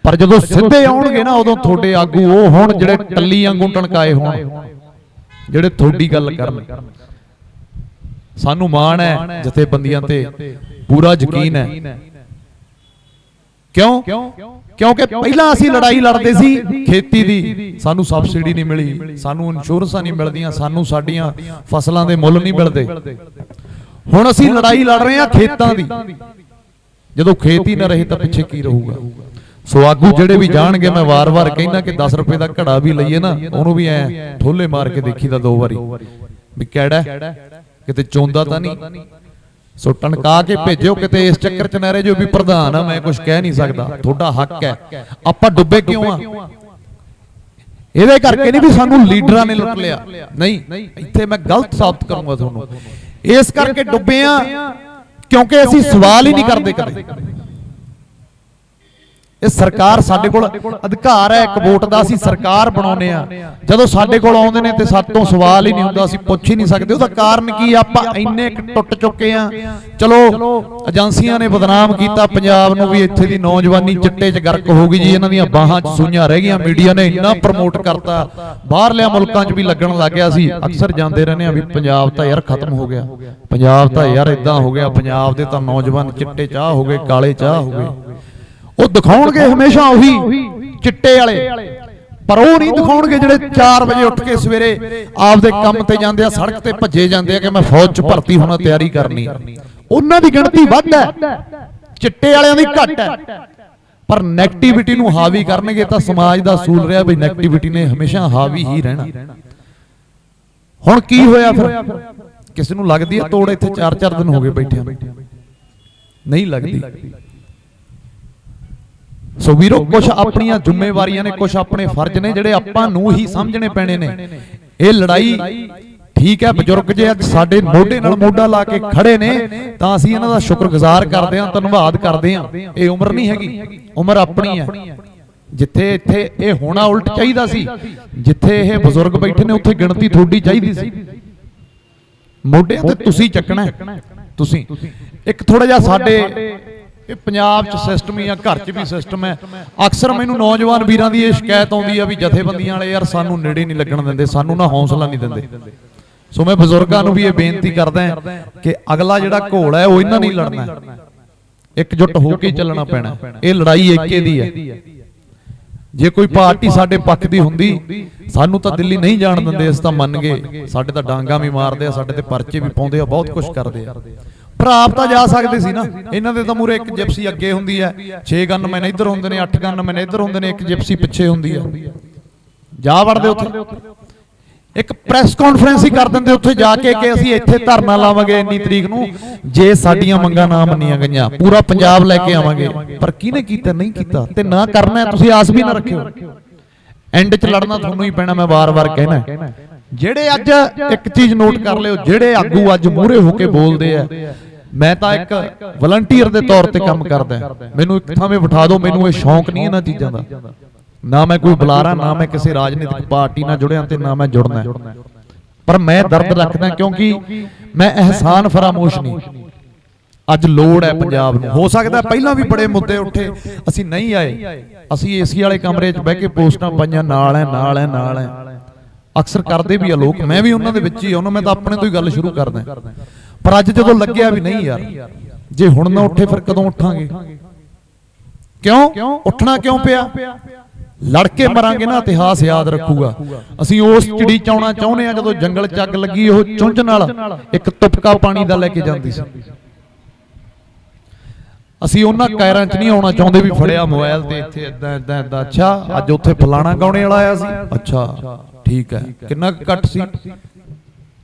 ਪਰ ਜਦੋਂ ਸਿੱਧੇ ਆਉਣਗੇ ਨਾ, ਉਦੋਂ ਤੁਹਾਡੇ ਆਗੂ ਉਹ ਹੁਣ ਜਿਹੜੇ ਟੱਲੀ ਵਾਂਗੂ ਟਣਕਾਏ ਹੋਣ, ਜਿਹੜੇ ਤੁਹਾਡੀ ਗੱਲ ਕਰਨ। ਸਾਨੂੰ ਮਾਣ ਹੈ, ਜਥੇਬੰਦੀਆਂ ਤੇ ਪੂਰਾ ਯਕੀਨ ਹੈ। ਕਿਉਂ? ਕਿਉਂਕਿ ਪਹਿਲਾਂ ਅਸੀਂ ਲੜਾਈ ਲੜਦੇ ਸੀ ਖੇਤੀ ਦੀ, ਸਾਨੂੰ ਸਬਸਿਡੀ ਨਹੀਂ ਮਿਲੀ, ਸਾਨੂੰ ਇੰਸ਼ੋਰੈਂਸਾਂ ਨਹੀਂ ਮਿਲਦੀਆਂ, ਸਾਨੂੰ ਸਾਡੀਆਂ ਫਸਲਾਂ ਦੇ ਮੁੱਲ ਨਹੀਂ ਮਿਲਦੇ। ਹੁਣ ਅਸੀਂ ਲੜਾਈ ਲੜ ਰਹੇ ਹਾਂ ਖੇਤਾਂ ਦੀ। ਜਦੋਂ ਖੇਤ ਹੀ ਨਾ ਰਹੇ ਤਾਂ ਪਿੱਛੇ ਕੀ ਰਹੂਗਾ? ਸੋ ਆਗੂ ਜਿਹੜੇ ਵੀ ਜਾਣਗੇ, ਮੈਂ ਵਾਰ-ਵਾਰ ਕਹਿੰਦਾ ਕਿ 10 ਰੁਪਏ ਦਾ ਘੜਾ ਵੀ ਲਈਏ ਨਾ, ਉਹਨੂੰ ਵੀ ਐ ਠੋਲੇ ਮਾਰ ਕੇ ਦੇਖੀਦਾ 2 ਵਾਰੀ ਵੀ ਕਿਹੜਾ ਕਿਤੇ ਚੋਂਦਾ ਤਾਂ ਨਹੀਂ। ਸੋ ਟਣਕਾ ਕੇ ਭੇਜਿਓ, ਕਿਤੇ ਇਸ ਚੱਕਰ ਚ ਨਾ ਰਹਿ ਜਾਓ ਵੀ ਪ੍ਰਧਾਨ ਆ ਮੈਂ ਕੁਝ ਕਹਿ ਨਹੀਂ ਸਕਦਾ। ਤੁਹਾਡਾ ਹੱਕ ਹੈ। ਆਪਾਂ ਡੁੱਬੇ ਕਿਉਂ ਆ? ਇਹਦੇ ਕਰਕੇ ਨਹੀਂ ਵੀ ਸਾਨੂੰ ਲੀਡਰਾਂ ਨੇ ਲੁੱਟ ਲਿਆ, ਨਹੀਂ। ਇੱਥੇ ਮੈਂ ਗਲਤ ਸਾਬਤ ਕਰੂੰਗਾ ਤੁਹਾਨੂੰ। ਇਸ ਕਰਕੇ ਡੁੱਬੇ ਆ ਕਿਉਂਕਿ ਅਸੀਂ ਸਵਾਲ ਹੀ ਨਹੀਂ ਕਰਦੇ ਕਦੇ। ਇਹ ਸਰਕਾਰ, ਸਾਡੇ ਕੋਲ ਅਧਿਕਾਰ ਹੈ ਇੱਕ ਵੋਟ ਦਾ, ਅਸੀਂ ਸਰਕਾਰ ਬਣਾਉਨੇ ਆ। ਜਦੋਂ ਸਾਡੇ ਕੋਲ ਆਉਂਦੇ ਨੇ ਤੇ ਸਾਡੇ ਤੋਂ ਸਵਾਲ ਹੀ ਨਹੀਂ ਹੁੰਦਾ, ਅਸੀਂ ਪੁੱਛ ਹੀ ਨਹੀਂ ਸਕਦੇ। ਉਹਦਾ ਕਾਰਨ ਕੀ? ਆਪਾਂ ਇੰਨੇ ਟੁੱਟ ਚੁੱਕੇ ਆ। ਚਲੋ ਏਜੰਸੀਆਂ ਨੇ ਬਦਨਾਮ ਕੀਤਾ ਪੰਜਾਬ ਨੂੰ ਵੀ ਇੱਥੇ ਦੀ ਨੌਜਵਾਨੀ ਚਿੱਟੇ 'ਚ ਗਰਕ ਹੋ ਗਈ ਜੀ, ਇਹਨਾਂ ਦੀਆਂ ਬਾਹਾਂ 'ਚ ਸੂਈਆਂ ਰਹਿ ਗਈਆਂ। ਮੀਡੀਆ ਨੇ ਇੰਨਾ ਪ੍ਰਮੋਟ ਕਰਤਾ, ਬਾਹਰਲਿਆਂ ਮੁਲਕਾਂ 'ਚ ਵੀ ਲੱਗਣ ਲੱਗ ਗਿਆ। ਸੀ ਅਕਸਰ ਜਾਂਦੇ ਰਹਿੰਦੇ ਆ ਵੀ ਪੰਜਾਬ ਤਾਂ ਯਾਰ ਖਤਮ ਹੋ ਗਿਆ, ਪੰਜਾਬ ਤਾਂ ਯਾਰ ਇਦਾਂ ਹੋ ਗਿਆ, ਪੰਜਾਬ ਦੇ ਤਾਂ ਨੌਜਵਾਨ ਚਿੱਟੇ ਚਾਹ ਹੋ ਗਏ, ਕਾਲੇ ਚਾਹ ਹੋ ਗਏ। ਉਹ ਦਿਖਾਉਣਗੇ ਹਮੇਸ਼ਾ ਉਹੀ ਚਿੱਟੇ ਵਾਲੇ, ਪਰ ਉਹ ਨਹੀਂ ਦਿਖਾਉਣਗੇ ਜਿਹੜੇ 4 ਵਜੇ ਉੱਠ ਕੇ ਸਵੇਰੇ ਆਪਦੇ ਕੰਮ ਤੇ ਜਾਂਦੇ ਆ, ਸੜਕ ਤੇ ਭੱਜੇ ਜਾਂਦੇ ਆ ਕਿ ਮੈਂ ਫੌਜ 'ਚ ਭਰਤੀ ਹੋਣਾ, ਤਿਆਰੀ ਕਰਨੀ। ਉਹਨਾਂ ਦੀ ਗਿਣਤੀ ਵੱਧ ਹੈ, ਚਿੱਟੇ ਵਾਲਿਆਂ ਦੀ ਘੱਟ ਹੈ। ਪਰ ਨੈਗੇਟਿਵਿਟੀ ਨੂੰ ਹਾਵੀ ਕਰਨਗੇ ਤਾਂ ਸਮਾਜ ਦਾ ਅਸੂਲ ਰਿਹਾ ਵੀ ਨੈਗੇਟਿਵਿਟੀ ਨੇ ਹਮੇਸ਼ਾ ਹਾਵੀ ਹੀ ਰਹਿਣਾ। ਹੁਣ ਕੀ ਹੋਇਆ ਫਿਰ? ਕਿਸੇ ਨੂੰ ਲੱਗਦੀ ਹੈ ਤੋੜ ਇੱਥੇ 4-4 ਦਿਨ ਹੋ ਗਏ ਬੈਠਿਆਂ, ਨਹੀਂ ਲੱਗਦੀ। ਸੋ ਵੀਰੋ, ਕੁਝ ਆਪਣੀਆਂ ਜ਼ਿੰਮੇਵਾਰੀਆਂ ਨੇ, ਕੁਝ ਆਪਣੇ ਫਰਜ਼ ਨੇ ਜਿਹੜੇ ਆਪਾਂ ਨੂੰ ਹੀ ਸਮਝਣੇ ਪੈਣੇ ਨੇ। ਇਹ ਲੜਾਈ ਠੀਕ ਹੈ, ਬਜ਼ੁਰਗ ਜੇ ਅੱਜ ਸਾਡੇ ਮੋਢੇ ਨਾਲ ਮੋਢਾ ਲਾ ਕੇ ਖੜੇ ਨੇ ਤਾਂ ਅਸੀਂ ਇਹਨਾਂ ਦਾ ਸ਼ੁਕਰਗੁਜ਼ਾਰ ਕਰਦੇ ਹਾਂ, ਧੰਨਵਾਦ ਕਰਦੇ ਹਾਂ। ਇਹ ਉਮਰ ਨਹੀਂ ਹੈਗੀ, ਉਮਰ ਆਪਣੀ ਹੈ। ਜਿੱਥੇ ਇੱਥੇ ਇਹ ਹੋਣਾ ਉਲਟ ਚਾਹੀਦਾ ਸੀ, ਜਿੱਥੇ ਇਹ ਬਜ਼ੁਰਗ ਬੈਠੇ ਨੇ ਉੱਥੇ ਗਿਣਤੀ ਥੋੜੀ ਚਾਹੀਦੀ ਸੀ। ਮੋਢਿਆਂ ਤੇ ਤੁਸੀਂ ਚੱਕਣਾ, ਤੁਸੀਂ ਇੱਕ ਥੋੜਾ ਜਿਹਾ ਸਾਡੇ ਇਹ ਪੰਜਾਬ 'ਚ ਸਿਸਟਮ ਹੀ ਆ, ਘਰ 'ਚ ਵੀ ਸਿਸਟਮ ਹੈ। ਅਕਸਰ ਮੈਨੂੰ ਨੌਜਵਾਨ ਵੀਰਾਂ ਦੀ ਇਹ ਸ਼ਿਕਾਇਤ ਆਉਂਦੀ ਆ ਵੀ ਜਥੇਬੰਦੀਆਂ ਵਾਲੇ ਯਾਰ ਸਾਨੂੰ ਨੇੜੇ ਨਹੀਂ ਲੱਗਣ ਦਿੰਦੇ, ਸਾਨੂੰ ਨਾ ਹੌਸਲਾ ਨਹੀਂ ਦਿੰਦੇ। ਸੋ ਮੈਂ ਬਜ਼ੁਰਗਾਂ ਨੂੰ ਵੀ ਇਹ ਬੇਨਤੀ ਕਰਦਾ ਕਿ ਅਗਲਾ ਜਿਹੜਾ ਘੋਲ ਹੈ ਉਹ ਇਹਨਾਂ ਨਹੀਂ ਲੜਨਾ, ਇਕਜੁੱਟ ਹੋ ਕੇ ਚੱਲਣਾ ਪੈਣਾ। ਇਹ ਲੜਾਈ ਏਕੇ ਦੀ ਹੈ। ਜੇ ਕੋਈ ਪਾਰਟੀ ਸਾਡੇ ਪੱਖ ਦੀ ਹੁੰਦੀ ਸਾਨੂੰ ਤਾਂ ਦਿੱਲੀ ਨਹੀਂ ਜਾਣ ਦਿੰਦੇ, ਅਸੀਂ ਤਾਂ ਮੰਨ ਗਏ। ਸਾਡੇ ਤਾਂ ਡਾਂਗਾ ਵੀ ਮਾਰਦੇ ਆ, ਸਾਡੇ ਤੇ ਪਰਚੇ ਵੀ ਪਾਉਂਦੇ ਆ, ਬਹੁਤ ਕੁਝ ਕਰਦੇ ਆ। ਭਰਾ ਆਪ ਤਾਂ ਜਾ ਸਕਦੇ ਸੀ ਨਾ, ਇਹਨਾਂ ਦੇ ਤਾਂ ਮੂਰੇ ਇੱਕ ਜਿਪਸੀ ਅੱਗੇ ਹੁੰਦੀ ਹੈ, 6 ਗਨਮੈਨ ਇੱਧਰ ਹੁੰਦੇ ਨੇ, 8 ਗਨਮੈਨ ਇੱਧਰ ਹੁੰਦੇ ਨੇ, ਇੱਕ ਜਿਪਸੀ ਪਿੱਛੇ ਹੁੰਦੀ ਹੈ। ਜਾ ਵੜਦੇ ਉੱਥੇ, ਇੱਕ ਪ੍ਰੈਸ ਕਾਨਫਰੰਸ ਹੀ ਕਰ ਦਿੰਦੇ ਉੱਥੇ ਜਾ ਕੇ ਕਿ ਅਸੀਂ ਇੱਥੇ ਧਰਨਾ ਲਾਵਾਂਗੇ ਇੰਨੀ ਤਰੀਕ ਨੂੰ, ਜੇ ਸਾਡੀਆਂ ਮੰਗਾਂ ਨਾ ਮੰਨੀਆਂ ਗਈਆਂ ਪੂਰਾ ਪੰਜਾਬ ਲੈ ਕੇ ਆਵਾਂਗੇ। ਪਰ ਕਿਹਨੇ ਕੀਤਾ? ਨਹੀਂ ਕੀਤਾ। ਤੇ ਨਾ ਕਰਨਾ ਤੁਸੀਂ ਆਸ ਵੀ ਨਾ ਰੱਖਿਓ, ਐਂਡ 'ਚ ਲੜਨਾ ਤੁਹਾਨੂੰ ਹੀ ਪੈਣਾ। ਮੈਂ ਵਾਰ-ਵਾਰ ਕਹਿਣਾ, ਜਿਹੜੇ ਅੱਜ ਇੱਕ ਚੀਜ਼ ਨੋਟ ਕਰ ਲਿਓ, ਜਿਹੜੇ ਆਗੂ ਅੱਜ ਮੂਹਰੇ ਹੋ ਕੇ ਬੋਲਦੇ ਆ, ਮੈਂ ਤਾਂ ਇੱਕ ਵਲੰਟੀਅਰ ਦੇ ਤੌਰ ਤੇ ਕੰਮ ਕਰਦਾ, ਮੈਨੂੰ ਇੱਕ ਥਾਵੇਂ ਬਿਠਾ ਦਿਓ, ਮੈਨੂੰ ਇਹ ਸ਼ੌਂਕ ਨਹੀਂ ਇਹਨਾਂ ਚੀਜ਼ਾਂ ਦਾ। ਨਾ ਮੈਂ ਕੋਈ ਬੁਲਾਰਾ, ਨਾ ਮੈਂ ਕਿਸੇ ਰਾਜਨੀਤਿਕ ਪਾਰਟੀ ਨਾਲ ਜੁੜਿਆ ਤੇ ਨਾ ਮੈਂ ਜੁੜਨਾ, ਪਰ ਮੈਂ ਦਰਦ ਰੱਖਦਾ ਕਿਉਂਕਿ ਮੈਂ ਅਹਿਸਾਨ ਫਰਾਮੋਸ਼ ਨਹੀਂ। ਅੱਜ ਲੋੜ ਹੈ ਪੰਜਾਬ ਨੂੰ। ਹੋ ਸਕਦਾ ਪਹਿਲਾਂ ਵੀ ਬੜੇ ਮੁੱਦੇ ਉੱਠੇ, ਅਸੀਂ ਨਹੀਂ ਆਏ, ਅਸੀਂ ਏਸੀ ਵਾਲੇ ਕਮਰੇ 'ਚ ਬਹਿ ਕੇ ਪੋਸਟਾਂ ਪਾਈਆਂ, ਨਾਲ ਹੈ ਨਾਲ ਹੈ ਨਾਲ ਹੈ, ਅਕਸਰ ਕਰਦੇ ਵੀ ਆ ਲੋਕ, ਮੈਂ ਵੀ ਉਹਨਾਂ ਦੇ ਵਿੱਚ ਹੀ ਉਹਨਾਂ, ਮੈਂ ਤਾਂ ਆਪਣੇ ਤੋਂ ਹੀ ਗੱਲ ਸ਼ੁਰੂ ਕਰਦਾ। ਪਰ ਅੱਜ ਜਦੋਂ ਲੱਗਿਆ ਵੀ ਨਹੀਂ ਯਾਰ, ਜੇ ਹੁਣ ਨਾ ਉੱਠੇ ਫਿਰ ਕਦੋਂ ਉੱਠਾਂਗੇ? ਕਿਉਂ ਉੱਠਣਾ ਕਿਉਂ ਪਿਆ? ਲੜ ਕੇ ਮਰਾਂਗੇ ਨਾ, ਇਤਿਹਾਸ ਯਾਦ ਰੱਖੂਗਾ। ਅਸੀਂ ਉਸ ਚਿੜੀ ਚ ਆਉਣਾ ਚਾਹੁੰਦੇ ਆ ਜਦੋਂ ਜੰਗਲ ਚ ਅੱਗ ਲੱਗੀ, ਉਹ ਚੁੰਝ ਨਾਲ ਇੱਕ ਤੁਪਕਾ ਪਾਣੀ ਦਾ ਲੈ ਕੇ ਜਾਂਦੀ ਸੀ। ਅਸੀਂ ਉਹਨਾਂ ਕਾਇਰਾਂ ਚ ਨਹੀਂ ਆਉਣਾ ਚਾਹੁੰਦੇ ਵੀ ਫੜਿਆ ਮੋਬਾਈਲ ਤੇ ਇੱਥੇ ਇਦਾਂ ਇਦਾਂ ਇਦਾਂ, ਅੱਛਾ ਅੱਜ ਉੱਥੇ ਫਲਾਣਾ ਗਾਉਣੇ ਵਾਲਾ ਆਇਆ ਸੀ, ਅੱਛਾ ਠੀਕ ਹੈ, ਕਿੰਨਾ ਘੱਟ ਸੀ।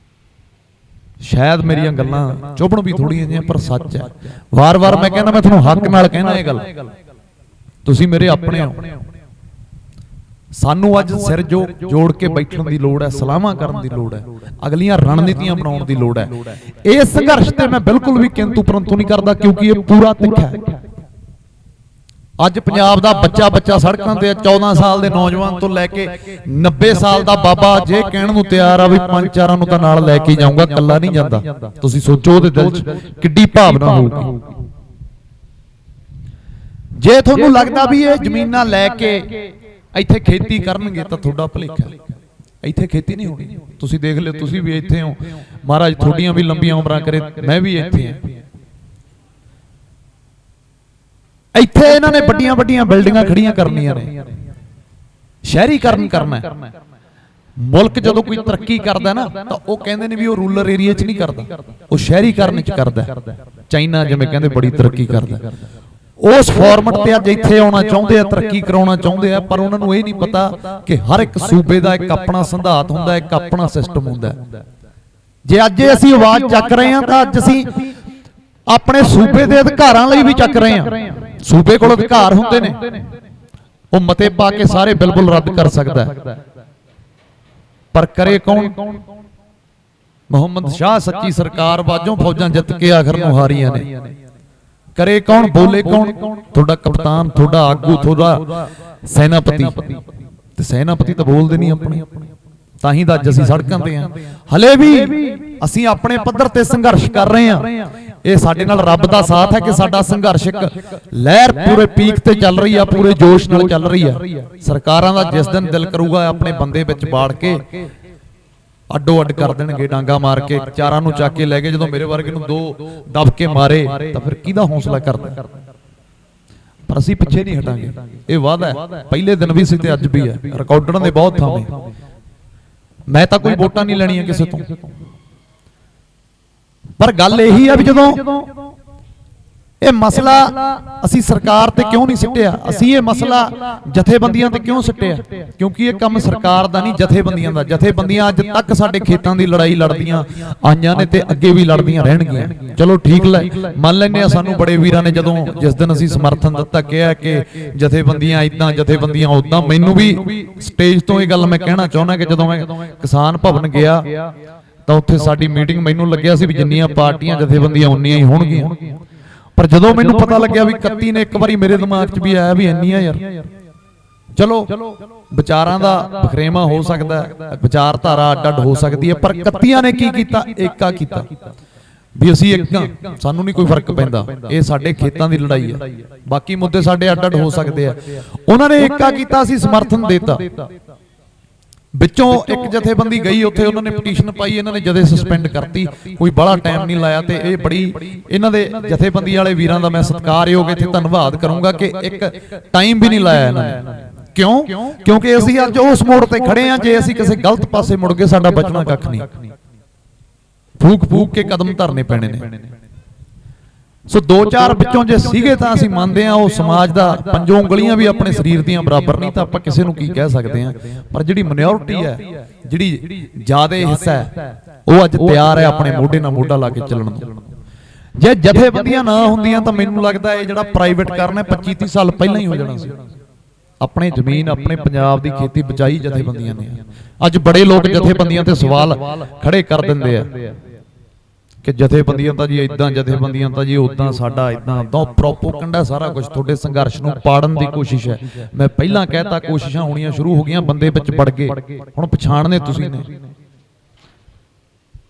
ਸ਼ਾਇਦ ਮੇਰੀਆਂ ਗੱਲਾਂ ਚੁਭਣ ਵੀ ਥੋੜੀਆਂ ਜਿਹੀਆਂ, ਪਰ ਸੱਚ ਹੈ। ਵਾਰ-ਵਾਰ ਮੈਂ ਕਹਿੰਦਾ, ਮੈਂ ਤੁਹਾਨੂੰ ਹੱਕ ਨਾਲ ਕਹਿਣਾ ਇਹ ਗੱਲ, ਤੁਸੀਂ ਮੇਰੇ ਆਪਣੇ ਹੋ। ਸਾਨੂੰ ਅੱਜ ਸਿਰ ਜੋੜ ਕੇ ਬੈਠਣ ਦੀ ਲੋੜ ਹੈ, ਸਲਾਹਾਂ ਕਰਨ ਦੀ ਲੋੜ ਹੈ, ਅਗਲੀਆਂ ਰਣਨੀਤੀਆਂ ਬਣਾਉਣ ਦੀ ਲੋੜ ਹੈ। ਇਸ ਸੰਘਰਸ਼ ਤੇ ਮੈਂ ਬਿਲਕੁਲ ਵੀ ਕਿੰਤੂ ਪਰੰਤੂ ਨਹੀਂ ਕਰਦਾ, ਕਿਉਂਕਿ ਇਹ ਪੂਰਾ ਤਿੱਖਾ ਹੈ। ਅੱਜ ਪੰਜਾਬ ਦਾ ਬੱਚਾ ਸੜਕਾਂ ਤੇ 14 ਸਾਲ ਦੇ ਨੌਜਵਾਨ ਤੋਂ ਲੈ ਕੇ 90 ਸਾਲ ਦਾ ਬਾਬਾ ਜੇ ਕਹਿਣ ਨੂੰ ਤਿਆਰ ਆ ਵੀ 5-4 ਨੂੰ ਤਾਂ ਨਾਲ ਲੈ ਕੇ ਜਾਊਂਗਾ, ਇਕੱਲਾ ਨਹੀਂ ਜਾਂਦਾ। ਤੁਸੀਂ ਸੋਚੋ ਉਹਦੇ ਦਿਲ 'ਚ ਕਿੱਡੀ ਭਾਵਨਾ ਹੋਊਗੀ। ਜੇ ਤੁਹਾਨੂੰ ਲੱਗਦਾ ਵੀ ਇਹ ਜ਼ਮੀਨਾਂ ਲੈ ਕੇ ਇੱਥੇ ਖੇਤੀ ਕਰਨਗੇ ਤਾਂ ਤੁਹਾਡਾ ਭੁਲੇਖਾ, ਇੱਥੇ ਖੇਤੀ ਨਹੀਂ ਹੋਣੀ। ਤੁਸੀਂ ਦੇਖ ਲਿਓ, ਤੁਸੀਂ ਵੀ ਇੱਥੇ ਹੋ, ਮਹਾਰਾਜ ਤੁਹਾਡੀਆਂ ਵੀ ਲੰਬੀਆਂ ਉਮਰਾਂ ਕਰੇ, ਮੈਂ ਵੀ ਇੱਥੇ ਹਾਂ। ਇੱਥੇ ਇਹਨਾਂ ਨੇ ਵੱਡੀਆਂ ਵੱਡੀਆਂ ਬਿਲਡਿੰਗਾਂ ਖੜੀਆਂ ਕਰਨੀਆਂ ਨੇ, ਸ਼ਹਿਰੀਕਰਨ ਕਰਨਾ। ਮੁਲਕ ਜਦੋਂ ਕੋਈ ਤਰੱਕੀ ਕਰਦਾ ਨਾ ਤਾਂ ਉਹ ਕਹਿੰਦੇ ਨੇ ਵੀ ਉਹ ਰੂਰਲ ਏਰੀਆ 'ਚ ਨਹੀਂ ਕਰਦਾ, ਉਹ ਸ਼ਹਿਰੀਕਰਨ 'ਚ ਕਰਦਾ। ਚਾਈਨਾ ਜਿਵੇਂ ਕਹਿੰਦੇ ਬੜੀ ਤਰੱਕੀ ਕਰਦਾ, ਉਸ ਫਾਰਮੈਟ ਤੇ ਅੱਜ ਇੱਥੇ ਆਉਣਾ ਚਾਹੁੰਦੇ ਆ, ਤਰੱਕੀ ਕਰਾਉਣਾ ਚਾਹੁੰਦੇ ਆ, ਪਰ ਉਹਨਾਂ ਨੂੰ ਇਹ ਨਹੀਂ ਪਤਾ ਕਿ ਹਰ ਇੱਕ ਸੂਬੇ ਦਾ ਇੱਕ ਆਪਣਾ ਸੰਧਾਤ ਹੁੰਦਾ, ਇੱਕ ਆਪਣਾ ਸਿਸਟਮ ਹੁੰਦਾ। ਜੇ ਅੱਜ ਅਸੀਂ ਆਵਾਜ਼ ਚੱਕ ਰਹੇ ਹਾਂ ਤਾਂ ਅੱਜ ਅਸੀਂ ਆਪਣੇ ਸੂਬੇ ਦੇ ਅਧਿਕਾਰਾਂ ਲਈ ਵੀ ਚੱਕ ਰਹੇ ਹਾਂ। ਸੂਬੇ ਕੋਲ ਅਧਿਕਾਰ ਹੁੰਦੇ ਨੇ, ਉਹ ਮਤੇ ਪਾ ਕੇ ਸਾਰੇ ਬਿਲਕੁਲ ਰੱਦ ਕਰ ਸਕਦਾ, ਪਰ ਕਰੇ ਕੌਣ? ਮੁਹੰਮਦ ਸ਼ਾਹ ਸੱਚੀ ਸਰਕਾਰ ਬਾਝੋਂ ਫੌਜਾਂ ਜਿੱਤ ਕੇ ਆਖਰ ਨੂੰ ਹਾਰੀਆਂ ਨੇ। ਕਰੇ ਕੌਣ? ਬੋਲੇ ਕੌਣ? ਤੁਹਾਡਾ ਕਪਤਾਨ, ਤੁਹਾਡਾ ਆਗੂ, ਤੁਹਾਡਾ ਸੈਨਾਪਤੀ। ਤੇ ਸੈਨਾਪਤੀ ਤਾਂ ਬੋਲਦੇ ਨਹੀਂ ਆਪਣੇ, ਤਾਂ ਹੀ ਤਾਂ ਅੱਜ ਅਸੀਂ ਸੜਕਾਂ ਤੇ ਆ। ਹਲੇ ਵੀ ਅਸੀਂ ਆਪਣੇ ਪੱਧਰ ਤੇ ਸੰਘਰਸ਼ ਕਰ ਰਹੇ ਹਾਂ। ਇਹ ਸਾਡੇ ਨਾਲ ਰੱਬ ਦਾ ਸਾਥ ਹੈ ਕਿ ਸਾਡਾ ਸੰਘਰਸ਼ ਇੱਕ ਲਹਿਰ ਪੂਰੇ ਪੀਕ ਤੇ ਚੱਲ ਰਹੀ ਆ, ਪੂਰੇ ਜੋਸ਼ ਨਾਲ ਚੱਲ ਰਹੀ ਆ। ਸਰਕਾਰਾਂ ਦਾ ਜਿਸ ਦਿਨ ਦਿਲ ਕਰੂਗਾ ਆਪਣੇ ਬੰਦੇ ਵਿੱਚ ਬਾੜ ਕੇ ਅੱਡੋ ਅੱਡ ਕਰ ਦੇਣਗੇ, ਡਾਂਗਾ ਮਾਰ ਕੇ, ਚਾਰਾਂ ਨੂੰ ਚੱਕ ਕੇ ਲੈ ਗਏ। ਜਦੋਂ ਮੇਰੇ ਵਰਗੇ ਨੂੰ 2 ਦਬ ਕੇ ਮਾਰੇ ਤਾਂ ਫਿਰ ਕਿਹਦਾ ਹੌਸਲਾ ਕਰਦਾ? ਪਰ ਅਸੀਂ ਪਿੱਛੇ ਨਹੀਂ ਹਟਾਂਗੇ, ਇਹ ਵਾਅਦਾ ਹੈ। ਪਹਿਲੇ ਦਿਨ ਵੀ ਸੀ ਤੇ ਅੱਜ ਵੀ ਹੈ, ਰਿਕਾਰਡਰਾਂ ਦੇ ਬਹੁਤ ਥਾਵੇਂ। ਮੈਂ ਤਾਂ ਕੋਈ ਵੋਟਾਂ ਨਹੀਂ ਲੈਣੀਆਂ ਕਿਸੇ ਤੋਂ, ਪਰ ਗੱਲ ਇਹੀ ਆ ਵੀ ਜਦੋਂ ਇਹ ਮਸਲਾ ਅਸੀਂ ਸਰਕਾਰ ਤੇ ਕਿਉਂ ਨਹੀਂ ਸਿੱਟਿਆ, ਅਸੀਂ ਇਹ ਮਸਲਾ ਜਥੇਬੰਦੀਆਂ ਤੇ ਕਿਉਂ ਸਿੱਟਿਆ? ਕਿਉਂਕਿ ਇਹ ਕੰਮ ਸਰਕਾਰ ਦਾ ਨਹੀਂ, ਜਥੇਬੰਦੀਆਂ ਦਾ। ਜਥੇਬੰਦੀਆਂ ਅੱਜ ਤੱਕ ਸਾਡੇ ਖੇਤਾਂ ਦੀ ਲੜਾਈ ਲੜਦੀਆਂ ਆਈਆਂ ਨੇ ਤੇ ਅੱਗੇ ਵੀ ਲੜਦੀਆਂ ਰਹਿਣਗੀਆਂ। ਚਲੋ ਠੀਕ ਲੈ, ਮੰਨ ਲੈਂਦੇ ਆ ਸਾਨੂੰ ਬੜੇ ਵੀਰਾਂ ਨੇ ਜਦੋਂ ਜਿਸ ਦਿਨ ਅਸੀਂ ਸਮਰਥਨ ਦਿੱਤਾ, ਕਿਹਾ ਕਿ ਜਥੇਬੰਦੀਆਂ ਇਦਾਂ, ਜਥੇਬੰਦੀਆਂ ਉਦਾਂ। ਮੈਨੂੰ ਵੀ ਸਟੇਜ ਤੋਂ ਇਹ ਗੱਲ ਮੈਂ ਕਹਿਣਾ ਚਾਹੁੰਦਾ ਕਿ ਜਦੋਂ ਮੈਂ ਕਿਸਾਨ ਭਵਨ ਗਿਆ ਤਾਂ ਉੱਥੇ ਸਾਡੀ ਮੀਟਿੰਗ, ਮੈਨੂੰ ਲੱਗਿਆ ਸੀ ਵੀ ਜਿੰਨੀਆਂ ਪਾਰਟੀਆਂ ਜਥੇਬੰਦੀਆਂ ਉਨੀਆਂ ਹੀ ਹੋਣਗੀਆਂ, ਪਰ ਜਦੋਂ ਮੈਨੂੰ ਪਤਾ ਲੱਗਿਆ ਵੀ 31 ਨੇ, ਇੱਕ ਵਾਰੀ ਮੇਰੇ ਦਿਮਾਗ 'ਚ ਵੀ ਆਇਆ ਵੀ ਇੰਨੀਆਂ ਯਾਰ। ਚਲੋ ਵਿਚਾਰਾਂ ਦਾ ਬਖਰੇਵਾ ਹੋ ਸਕਦਾ, ਵਿਚਾਰਧਾਰਾ ਅੱਡ ਹੋ ਸਕਦੀ ਹੈ, ਪਰ 31 ਨੇ ਕੀ ਕੀਤਾ? ਏਕਾ ਕੀਤਾ ਵੀ ਅਸੀਂ ਇੱਕ ਹਾਂ, ਸਾਨੂੰ ਨਹੀਂ ਕੋਈ ਫਰਕ ਪੈਂਦਾ, ਇਹ ਸਾਡੇ ਖੇਤਾਂ ਦੀ ਲੜਾਈ ਹੈ। ਬਾਕੀ ਮੁੱਦੇ ਸਾਡੇ ਅੱਡ ਹੋ ਸਕਦੇ ਆ। ਉਹਨਾਂ ਨੇ ਏਕਾ ਕੀਤਾ, ਅਸੀਂ ਸਮਰਥਨ ਦਿੱਤਾ। ਵਿੱਚੋਂ ਇੱਕ ਜਥੇਬੰਦੀ ਗਈ ਉੱਥੇ ਉਹਨਾਂ ਨੇ ਪਟੀਸ਼ਨ ਪਾਈ, ਇਹਨਾਂ ਨੇ ਜਦੇ ਸਸਪੈਂਡ ਕਰਤੀ, ਕੋਈ ਬੜਾ ਟਾਈਮ ਨਹੀਂ ਲਾਇਆ। ਤੇ ਇਹ ਬੜੀ ਇਹਨਾਂ ਦੇ ਜਥੇਬੰਦੀ ਵਾਲੇ ਵੀਰਾਂ ਦਾ ਮੈਂ ਸਤਿਕਾਰਯੋਗ ਇੱਥੇ ਧੰਨਵਾਦ ਕਰੂੰਗਾ ਕਿ ਇੱਕ ਟਾਈਮ ਵੀ ਨਹੀਂ ਲਾਇਆ ਇਹਨਾਂ ਨੇ। ਕਿਉਂ? ਕਿਉਂਕਿ ਅਸੀਂ ਅੱਜ ਉਸ ਮੋੜ ਤੇ ਖੜੇ ਆ, ਜੇ ਅਸੀਂ ਕਿਸੇ ਗਲਤ ਪਾਸੇ ਮੁੜ ਗਏ ਸਾਡਾ ਬਚਣਾ ਕੱਖ ਨਹੀਂ, ਫੂਕ ਫੂਕ ਕੇ ਕਦਮ ਧਰਨੇ ਪੈਣੇ ਨੇ। ਸੋ ਦੋ ਚਾਰ ਵਿੱਚੋਂ ਜੇ ਸੀਗੇ ਤਾਂ ਅਸੀਂ ਮੰਨਦੇ ਆ ਉਹ ਸਮਾਜ ਦਾ ਪੰਜੋਂ ਉਂਗਲੀਆਂ ਵੀ ਆਪਣੇ ਸਰੀਰ ਦੀਆਂ ਬਰਾਬਰ ਨਹੀਂ, ਤਾਂ ਆਪਾਂ ਕਿਸੇ ਨੂੰ ਕੀ ਕਹਿ ਸਕਦੇ ਆ। ਪਰ ਜਿਹੜੀ ਮਾਈਨੋਰਿਟੀ ਹੈ, ਜਿਹੜੀ ਜ਼ਿਆਦਾ ਹਿੱਸਾ ਹੈ, ਉਹ ਅੱਜ ਤਿਆਰ ਹੈ ਆਪਣੇ ਮੋਢੇ ਨਾਲ ਮੋਢਾ ਲਾ ਕੇ ਚੱਲਣ ਨੂੰ। ਜੇ ਜਥੇਬੰਦੀਆਂ ਨਾ ਹੁੰਦੀਆਂ ਤਾਂ ਮੈਨੂੰ ਲੱਗਦਾ ਇਹ ਜਿਹੜਾ ਪ੍ਰਾਈਵੇਟ ਕਰਨਾ 25-30 ਸਾਲ ਪਹਿਲਾਂ ਹੀ ਹੋ ਜਾਣਾ ਸੀ। ਆਪਣੇ ਜ਼ਮੀਨ, ਆਪਣੇ ਪੰਜਾਬ ਦੀ ਖੇਤੀ ਬਚਾਈ ਜਥੇਬੰਦੀਆਂ ਨੇ। ਅੱਜ ਬੜੇ ਲੋਕ ਜਥੇਬੰਦੀਆਂ ਤੇ ਸਵਾਲ ਖੜੇ ਕਰ ਦਿੰਦੇ ਆ ਕਿ ਜਥੇਬੰਦੀਆਂ ਤਾਂ ਜੀ ਇਦਾਂ, ਜਥੇਬੰਦੀਆਂ ਤਾਂ ਜੀ ਉਦਾਂ, ਸਾਡਾ ਇਦਾਂ ਤੋਂ ਪ੍ਰੋਪੋਗੈਂਡਾ ਸਾਰਾ ਕੁਝ ਤੁਹਾਡੇ ਸੰਘਰਸ਼ ਨੂੰ ਪਾੜਨ ਦੀ ਕੋਸ਼ਿਸ਼ ਹੈ। ਮੈਂ ਪਹਿਲਾਂ ਕਹਿਤਾ ਕੋਸ਼ਿਸ਼ਾਂ ਹੋਣੀਆਂ ਸ਼ੁਰੂ ਹੋ ਗਈਆਂ, ਬੰਦੇ ਵਿੱਚ ਵੜ ਗਏ, ਹੁਣ ਪਛਾਣਨੇ ਤੁਸੀਂ ਨੇ।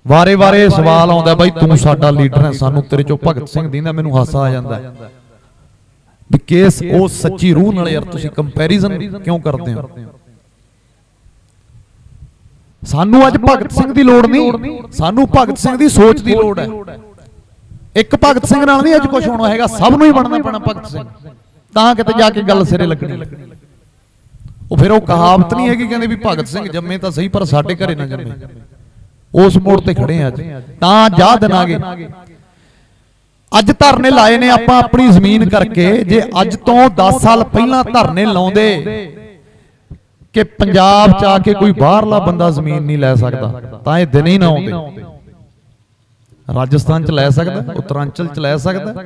ਵਾਰੇ-ਵਾਰੇ ਸਵਾਲ ਆਉਂਦਾ ਬਾਈ ਤੂੰ ਸਾਡਾ ਲੀਡਰ ਹੈ, ਸਾਨੂੰ ਤੇਰੇ ਚੋਂ ਭਗਤ ਸਿੰਘ ਦੀਂਦਾ। ਮੈਨੂੰ ਹਾਸਾ ਆ ਜਾਂਦਾ ਵੀ ਕੇਸ ਉਹ ਸੱਚੀ ਰੂਹ ਨਾਲ ਯਾਰ ਤੁਸੀਂ ਕੰਪੈਰੀਜ਼ਨ ਕਿਉਂ ਕਰਦੇ ਹੋ? ਸਾਨੂੰ ਅੱਜ ਭਗਤ ਸਿੰਘ ਦੀ ਲੋੜ ਨਹੀਂ, ਸਾਨੂੰ ਭਗਤ ਸਿੰਘ ਦੀ ਸੋਚ ਦੀ ਲੋੜ ਹੈ। ਇੱਕ ਭਗਤ ਸਿੰਘ ਨਾਲ ਨਹੀਂ ਅੱਜ ਕੁਝ ਹੋਣਾ ਹੈਗਾ, ਸਭ ਨੂੰ ਹੀ ਬਣਨਾ ਪੈਣਾ ਭਗਤ ਸਿੰਘ, ਤਾਂ ਕਿਤੇ ਜਾ ਕੇ ਗੱਲ ਸਿਰੇ ਲੱਗਣੀ। ਉਹ ਫਿਰ ਉਹ ਕਹਾਵਤ ਨਹੀਂ ਹੈਗੀ ਕਹਿੰਦੇ ਵੀ ਭਗਤ ਸਿੰਘ ਜੰਮੇ ਤਾਂ ਸਹੀ ਪਰ ਸਾਡੇ ਘਰੇ ਨਾ ਜੰਮੇ। ਉਸ ਮੋੜ ਤੇ ਖੜੇ ਆ ਅੱਜ, ਤਾਂ ਜਾ ਦੇਣਾਗੇ। ਅੱਜ ਧਰਨੇ ਲਾਏ ਨੇ ਆਪਾਂ ਆਪਣੀ ਜ਼ਮੀਨ ਕਰਕੇ। ਜੇ ਅੱਜ ਤੋਂ 10 ਸਾਲ ਪਹਿਲਾਂ ਧਰਨੇ ਲਾਉਂਦੇ ਕਿ ਪੰਜਾਬ ਚ ਆ ਕੇ ਕੋਈ ਬਾਹਰਲਾ ਬੰਦਾ ਜ਼ਮੀਨ ਨਹੀਂ ਲੈ ਸਕਦਾ, ਤਾਂ ਇਹ ਦਿਨ ਹੀ ਨਾ ਆਉਂਦੇ। ਰਾਜਸਥਾਨ ਚ ਲੈ ਸਕਦਾ, ਉੱਤਰਾਂਚਲ ਚ ਲੈ ਸਕਦਾ,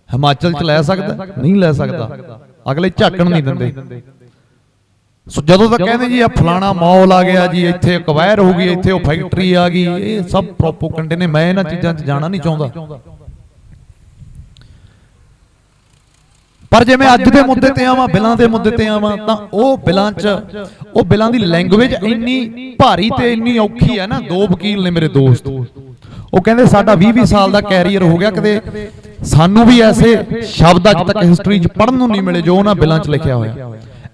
ਹਿਮਾਚਲ ਚ ਲੈ ਸਕਦਾ, ਨਹੀਂ ਲੈ ਸਕਦਾ। ਅਗਲੇ ਝਾਕਣ ਨਹੀਂ ਦਿੰਦੇ। ਸੋ ਜਦੋਂ ਤੱਕ ਕਹਿੰਦੇ ਜੀ ਆ ਫਲਾਣਾ ਮੌਲ ਆ ਗਿਆ ਜੀ, ਇੱਥੇ ਅਕਵਾਇਰ ਹੋ ਗਈ, ਇੱਥੇ ਉਹ ਫੈਕਟਰੀ ਆ ਗਈ, ਇਹ ਸਭ ਪ੍ਰੋਪੋਗੈਂਡੇ ਨੇ। ਮੈਂ ਇਹਨਾਂ ਚੀਜ਼ਾਂ 'ਚ ਜਾਣਾ ਨਹੀਂ ਚਾਹੁੰਦਾ। ਪਰ ਜੇ ਮੈਂ ਅੱਜ ਦੇ ਮੁੱਦੇ ਤੇ ਆਵਾਂ, ਬਿੱਲਾਂ ਦੇ ਮੁੱਦੇ ਤੇ ਆਵਾਂ, ਤਾਂ ਉਹ ਬਿੱਲਾਂ 'ਚ ਉਹ ਬਿੱਲਾਂ ਦੀ ਲੈਂਗੁਏਜ ਇੰਨੀ ਭਾਰੀ ਤੇ ਇੰਨੀ ਔਖੀ ਹੈ ਨਾ। ਦੋ ਵਕੀਲ ਨੇ ਮੇਰੇ ਦੋਸਤ, ਉਹ ਕਹਿੰਦੇ ਸਾਡਾ 20-20 ਸਾਲ ਦਾ ਕੈਰੀਅਰ ਹੋ ਗਿਆ, ਕਦੇ ਸਾਨੂੰ ਵੀ ਐਸੇ ਸ਼ਬਦ ਅੱਜ ਤੱਕ ਹਿਸਟਰੀ 'ਚ ਪੜ੍ਹਨ ਨੂੰ ਨਹੀਂ ਮਿਲੇ ਜੋ ਉਹਨਾਂ ਬਿੱਲਾਂ 'ਚ ਲਿਖਿਆ ਹੋਇਆ।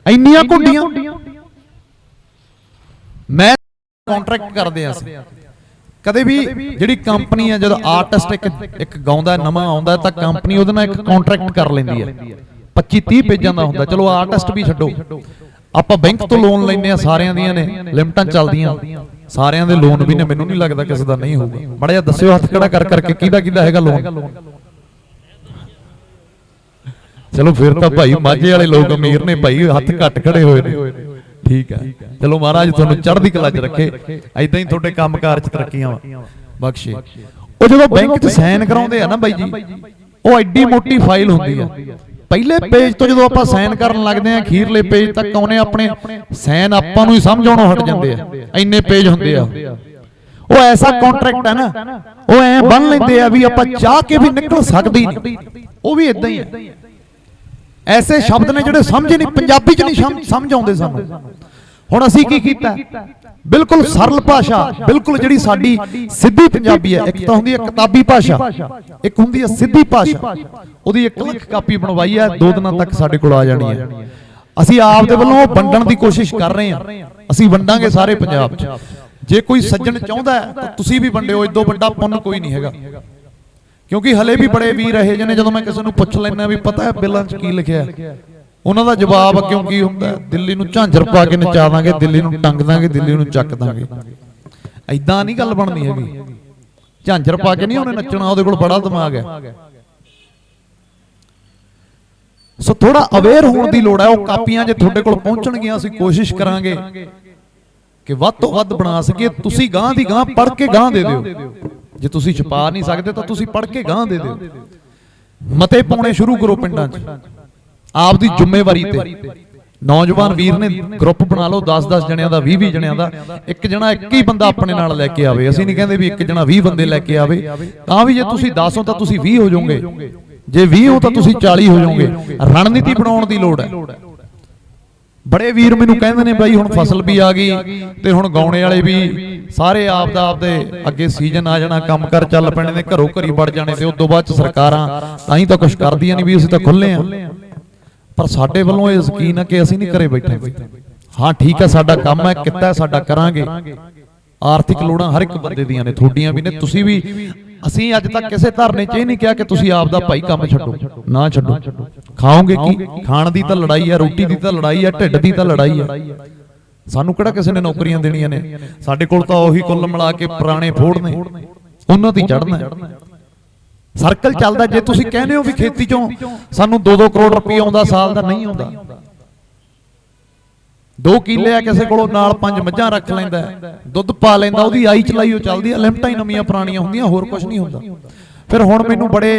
ਇੰਨੀਆਂ ਘੁੰਡੀਆਂ। ਮੈਂ ਕੰਟਰੈਕਟ ਕਰਦੇ ਆ ਸੀ ਕਦੇ ਵੀ, ਜਿਹੜੀ ਕੰਪਨੀ ਆ ਜਦੋਂ ਆਰਟਿਸਟ ਇੱਕ ਗਾਉਂਦਾ ਨਵਾਂ ਆਉਂਦਾ ਤਾਂ ਕੰਪਨੀ ਉਹਦੇ ਨਾਲ ਇੱਕ ਕੰਟਰੈਕਟ ਕਰ ਲੈਂਦੀ ਹੈ 25-30 ਪੇਜਾਂ ਦਾ ਹੁੰਦਾ। ਚਲੋ ਆਰਟਿਸਟ ਵੀ ਛੱਡੋ, ਆਪਾਂ ਬੈਂਕ ਤੋਂ ਲੋਨ ਲੈਂਦੇ ਆ, ਸਾਰਿਆਂ ਦੀਆਂ ਨੇ ਲਿਮਟਾਂ ਚੱਲਦੀਆਂ, ਸਾਰਿਆਂ ਦੇ ਲੋਨ ਵੀ ਨੇ। ਮੈਨੂੰ ਨਹੀਂ ਲੱਗਦਾ ਕਿਸੇ ਦਾ ਨਹੀਂ ਹੋਊਗਾ। ਬੜਾ ਜਿਹਾ ਦੱਸਿਓ ਹੱਥ ਖੜਾ ਕਰ ਕਰਕੇ ਕਿਹਦਾ ਹੈਗਾ ਲੋਨ। ਚਲੋ ਫਿਰ ਤਾਂ ਭਾਈ ਮਾਝੇ ਵਾਲੇ ਲੋਕ ਅਮੀਰ ਨੇ ਭਾਈ, ਹੱਥ ਘੱਟ ਖੜੇ ਹੋਏ ਨੇ। ਠੀਕ ਹੈ, ਚਲੋ ਮਹਾਰਾਜ ਤੁਹਾਨੂੰ ਚੜ੍ਹਦੀ ਕਲਾ 'ਚ ਰੱਖੇ, ਐਦਾਂ ਹੀ ਤੁਹਾਡੇ ਕੰਮਕਾਰ 'ਚ ਤਰੱਕੀਆਂ ਬਖਸ਼ੇ। ਉਹ ਜਦੋਂ ਬੈਂਕ 'ਚ ਸਾਈਨ ਕਰਾਉਂਦੇ ਆ ਨਾ ਬਾਈ ਜੀ, ਉਹ ਐਡੀ ਮੋਟੀ ਫਾਈਲ ਹੁੰਦੀ ਆ। ਪਹਿਲੇ ਪੇਜ ਤੋਂ ਜਦੋਂ ਆਪਾਂ ਸਾਈਨ ਕਰਨ ਲੱਗਦੇ ਆ, ਅਖੀਰਲੇ ਪੇਜ ਤੱਕ ਆਉਣੇ, ਆਪਣੇ ਸਾਈਨ ਆਪਾਂ ਨੂੰ ਹੀ ਸਮਝ ਆਉਣੋਂ ਹਟ ਜਾਂਦੇ ਆ, ਇੰਨੇ ਪੇਜ ਹੁੰਦੇ ਆ। ਉਹ ਐਸਾ ਕੰਟਰੈਕਟ ਹੈ ਨਾ, ਉਹ ਐ ਬੰਨ ਲੈਂਦੇ ਆ ਵੀ ਆਪਾਂ ਚਾਹ ਕੇ ਵੀ ਨਿਕਲ ਸਕਦੇ ਹੀ ਨਹੀਂ। ਉਹ ਵੀ ਇਦਾਂ ਹੀ ਹੈ। ਐਸੇ ਸ਼ਬਦ ਨੇ ਜਿਹੜੇ ਸਮਝੇ ਨਹੀਂ, ਪੰਜਾਬੀ 'ਚ ਨਹੀਂ ਸਮਝ ਆਉਂਦੇ ਸਾਨੂੰ। ਹੁਣ ਅਸੀਂ ਕੀ ਕੀਤਾ? ਬਿਲਕੁਲ ਸਰਲ ਭਾਸ਼ਾ, ਬਿਲਕੁਲ ਜਿਹੜੀ ਸਾਡੀ ਸਿੱਧੀ ਪੰਜਾਬੀ ਹੈ। ਇੱਕ ਤਾਂ ਹੁੰਦੀ ਹੈ ਕਿਤਾਬੀ ਭਾਸ਼ਾ, ਇੱਕ ਹੁੰਦੀ ਹੈ ਸਿੱਧੀ ਭਾਸ਼ਾ। ਉਹਦੀ 1 ਲੱਖ ਕਾਪੀ ਬਣਵਾਈ ਹੈ, 2 ਦਿਨਾਂ ਤੱਕ ਸਾਡੇ ਕੋਲ ਆ ਜਾਣੀ ਹੈ। ਅਸੀਂ ਆਪ ਦੇ ਵੱਲੋਂ ਵੰਡਣ ਦੀ ਕੋਸ਼ਿਸ਼ ਕਰ ਰਹੇ ਹਾਂ। ਅਸੀਂ ਵੰਡਾਂਗੇ ਸਾਰੇ ਪੰਜਾਬ 'ਚ। ਜੇ ਕੋਈ ਸੱਜਣ ਚਾਹੁੰਦਾ ਤਾਂ ਤੁਸੀਂ ਵੀ ਵੰਡਿਓ, ਇਦੋਂ ਵੱਡਾ ਪੁੰਨ ਕੋਈ ਨਹੀਂ ਹੈਗਾ। ਕਿਉਂਕਿ ਹਲੇ ਵੀ ਬੜੇ ਵੀਰ ਇਹੋ ਜਿਹੇ ਨੇ, ਜਦੋਂ ਮੈਂ ਕਿਸੇ ਨੂੰ ਪੁੱਛ ਲੈਣਾ ਵੀ ਪਤਾ ਹੈ ਬਿੱਲਾਂ 'ਚ ਕੀ ਲਿਖਿਆ, ਉਹਨਾਂ ਦਾ ਜਵਾਬ ਕਿਉਂਕਿ ਹੁੰਦਾ ਦਿੱਲੀ ਨੂੰ ਝਾਂਜਰ ਪਾ ਕੇ ਨਚਾ ਦਾਂਗੇ, ਦਿੱਲੀ ਨੂੰ ਟੰਗ ਦਾਂਗੇ, ਦਿੱਲੀ ਨੂੰ ਚੱਕ ਦਾਂਗੇ। ਐਦਾਂ ਨਹੀਂ ਗੱਲ ਬਣਨੀ ਹੈਗੀ। ਝਾਂਜਰ ਪਾ ਕੇ ਨਹੀਂ ਉਹਨੇ ਨੱਚਣਾ, ਉਹਦੇ ਕੋਲ ਬੜਾ ਦਿਮਾਗ ਹੈ। ਸੋ ਥੋੜਾ ਅਵੇਅਰ ਹੋਣ ਦੀ ਲੋੜ ਹੈ। ਉਹ ਕਾਪੀਆਂ ਜੇ ਤੁਹਾਡੇ ਕੋਲ ਪਹੁੰਚਣਗੀਆਂ, ਅਸੀਂ ਕੋਸ਼ਿਸ਼ ਕਰਾਂਗੇ ਕਿ ਵੱਧ ਤੋਂ ਵੱਧ ਬਣਾ ਸਕੀਏ। ਤੁਸੀਂ ਗਾਂ ਦੀ ਗਾਂ ਪੜ੍ਹ ਕੇ ਗਾਂ ਦੇ ਦਿਓ। ਜੇ ਤੁਸੀਂ ਛਪਾ ਨਹੀਂ ਸਕਦੇ ਤਾਂ ਤੁਸੀਂ ਪੜ੍ਹ ਕੇ ਗਾਂ ਦੇ ਦਿਓ। ਮਤੇ ਪਾਉਣੇ ਸ਼ੁਰੂ ਕਰੋ ਪਿੰਡਾਂ 'ਚ ਆਪ ਦੀ ਜ਼ਿੰਮੇਵਾਰੀ ਤੇ। ਨੌਜਵਾਨ ਵੀਰ ਨੇ ਗਰੁੱਪ ਬਣਾ ਲਓ, 10-10 ਜਣਿਆਂ ਦਾ, 20-20 ਜਣਿਆਂ ਦਾ। ਇੱਕ ਜਣਾ ਇੱਕ ਹੀ ਬੰਦਾ ਆਪਣੇ ਨਾਲ ਲੈ ਕੇ ਆਵੇ। ਅਸੀਂ ਨਹੀਂ ਕਹਿੰਦੇ ਵੀ ਇੱਕ ਜਣਾ 20 ਬੰਦੇ ਲੈ ਕੇ ਆਵੇ, ਤਾਂ ਵੀ ਜੇ ਤੁਸੀਂ 10 ਹੋ ਤਾਂ ਤੁਸੀਂ 20 ਹੋ ਜਾਓਗੇ, ਜੇ 20 ਹੋ ਤਾਂ ਤੁਸੀਂ 40 ਹੋ ਜਾਓਗੇ। ਰਣਨੀਤੀ ਬਣਾਉਣ ਦੀ ਲੋੜ ਹੈ। ਬੜੇ ਵੀਰ ਮੈਨੂੰ ਕਹਿੰਦੇ ਨੇ ਬਾਈ ਹੁਣ ਫਸਲ ਵੀ ਆ ਗਈ ਤੇ ਹੁਣ ਗਾਉਣੇ ਵਾਲੇ ਵੀ ਸਾਰੇ ਆਪਦੇ ਅੱਗੇ ਸੀਜ਼ਨ ਆ ਜਾਣਾ, ਕੰਮ ਕਰ ਚੱਲ ਪੈਣੇ ਨੇ, ਘਰੋਂ ਘਰੀ ਵੜ ਜਾਣੇ, ਤੇ ਉਸ ਤੋਂ ਬਾਅਦ ਚ ਸਰਕਾਰਾਂ ਤਾਂ ਹੀ ਤਾਂ ਕੁਝ ਕਰਦੀਆਂ ਨਹੀਂ ਵੀ ਅਸੀਂ ਤਾਂ ਖੁੱਲੇ ਆ। ਪਰ ਸਾਡੇ ਵੱਲੋਂ ਇਹ ਯਕੀਨ ਹੈ ਕਿ ਅਸੀਂ ਨਹੀਂ ਘਰੇ ਬੈਠੇ, हाँ ठीक है, साडा काम है, किता साडा करांगे। आर्थिक लोड़ां हर एक बंदे दियां ने, थोड़ियां भी ने, तुसीं भी। ਅਸੀਂ ਅੱਜ ਤੱਕ ਕਿਸੇ ਧਰਨੇ 'ਚ ਇਹ ਨਹੀਂ ਕਿਹਾ ਕਿ ਤੁਸੀਂ ਆਪ ਦਾ ਭਾਈ ਕੰਮ ਛੱਡੋ, ਨਾ ਛੱਡੋ। ਖਾਓਗੇ ਕੀ? ਖਾਣ ਦੀ ਤਾਂ ਲੜਾਈ ਹੈ, ਰੋਟੀ ਦੀ ਤਾਂ ਲੜਾਈ ਹੈ, ਢਿੱਡ ਦੀ ਤਾਂ ਲੜਾਈ ਹੈ। ਸਾਨੂੰ ਕਿਹੜਾ ਕਿਸੇ ਨੇ ਨੌਕਰੀਆਂ ਦੇਣੀਆਂ ਨੇ? ਸਾਡੇ ਕੋਲ ਤਾਂ ਉਹੀ ਕੁੱਲ ਮਿਲਾ ਕੇ ਪੁਰਾਣੇ ਫੋੜ ਨੇ, ਉਹਨਾਂ ਤੇ ਚੜ੍ਹਨਾ। ਸਰਕਲ ਚੱਲਦਾ। ਜੇ ਤੁਸੀਂ ਕਹਿੰਦੇ ਹੋ ਵੀ ਖੇਤੀ 'ਚੋਂ ਸਾਨੂੰ 2-2 ਕਰੋੜ ਰੁਪਏ ਆਉਂਦਾ ਸਾਲ ਦਾ, ਨਹੀਂ ਆਉਂਦਾ। 2 ਕਿੱਲੇ ਆ ਕਿਸੇ ਕੋਲੋਂ, ਨਾਲ 5 ਮੱਝਾਂ ਰੱਖ ਲੈਂਦਾ, ਦੁੱਧ ਪਾ ਲੈਂਦਾ, ਉਹਦੀ ਆਈ ਚਲਾਈ ਉਹ ਚੱਲਦੀ ਆ। ਲਿਮਟਾਂ ਹੀ ਨਵੀਆਂ ਪੁਰਾਣੀਆਂ ਹੁੰਦੀਆਂ, ਹੋਰ ਕੁਝ ਨਹੀਂ ਹੁੰਦਾ। ਫਿਰ ਹੁਣ ਮੈਨੂੰ ਬੜੇ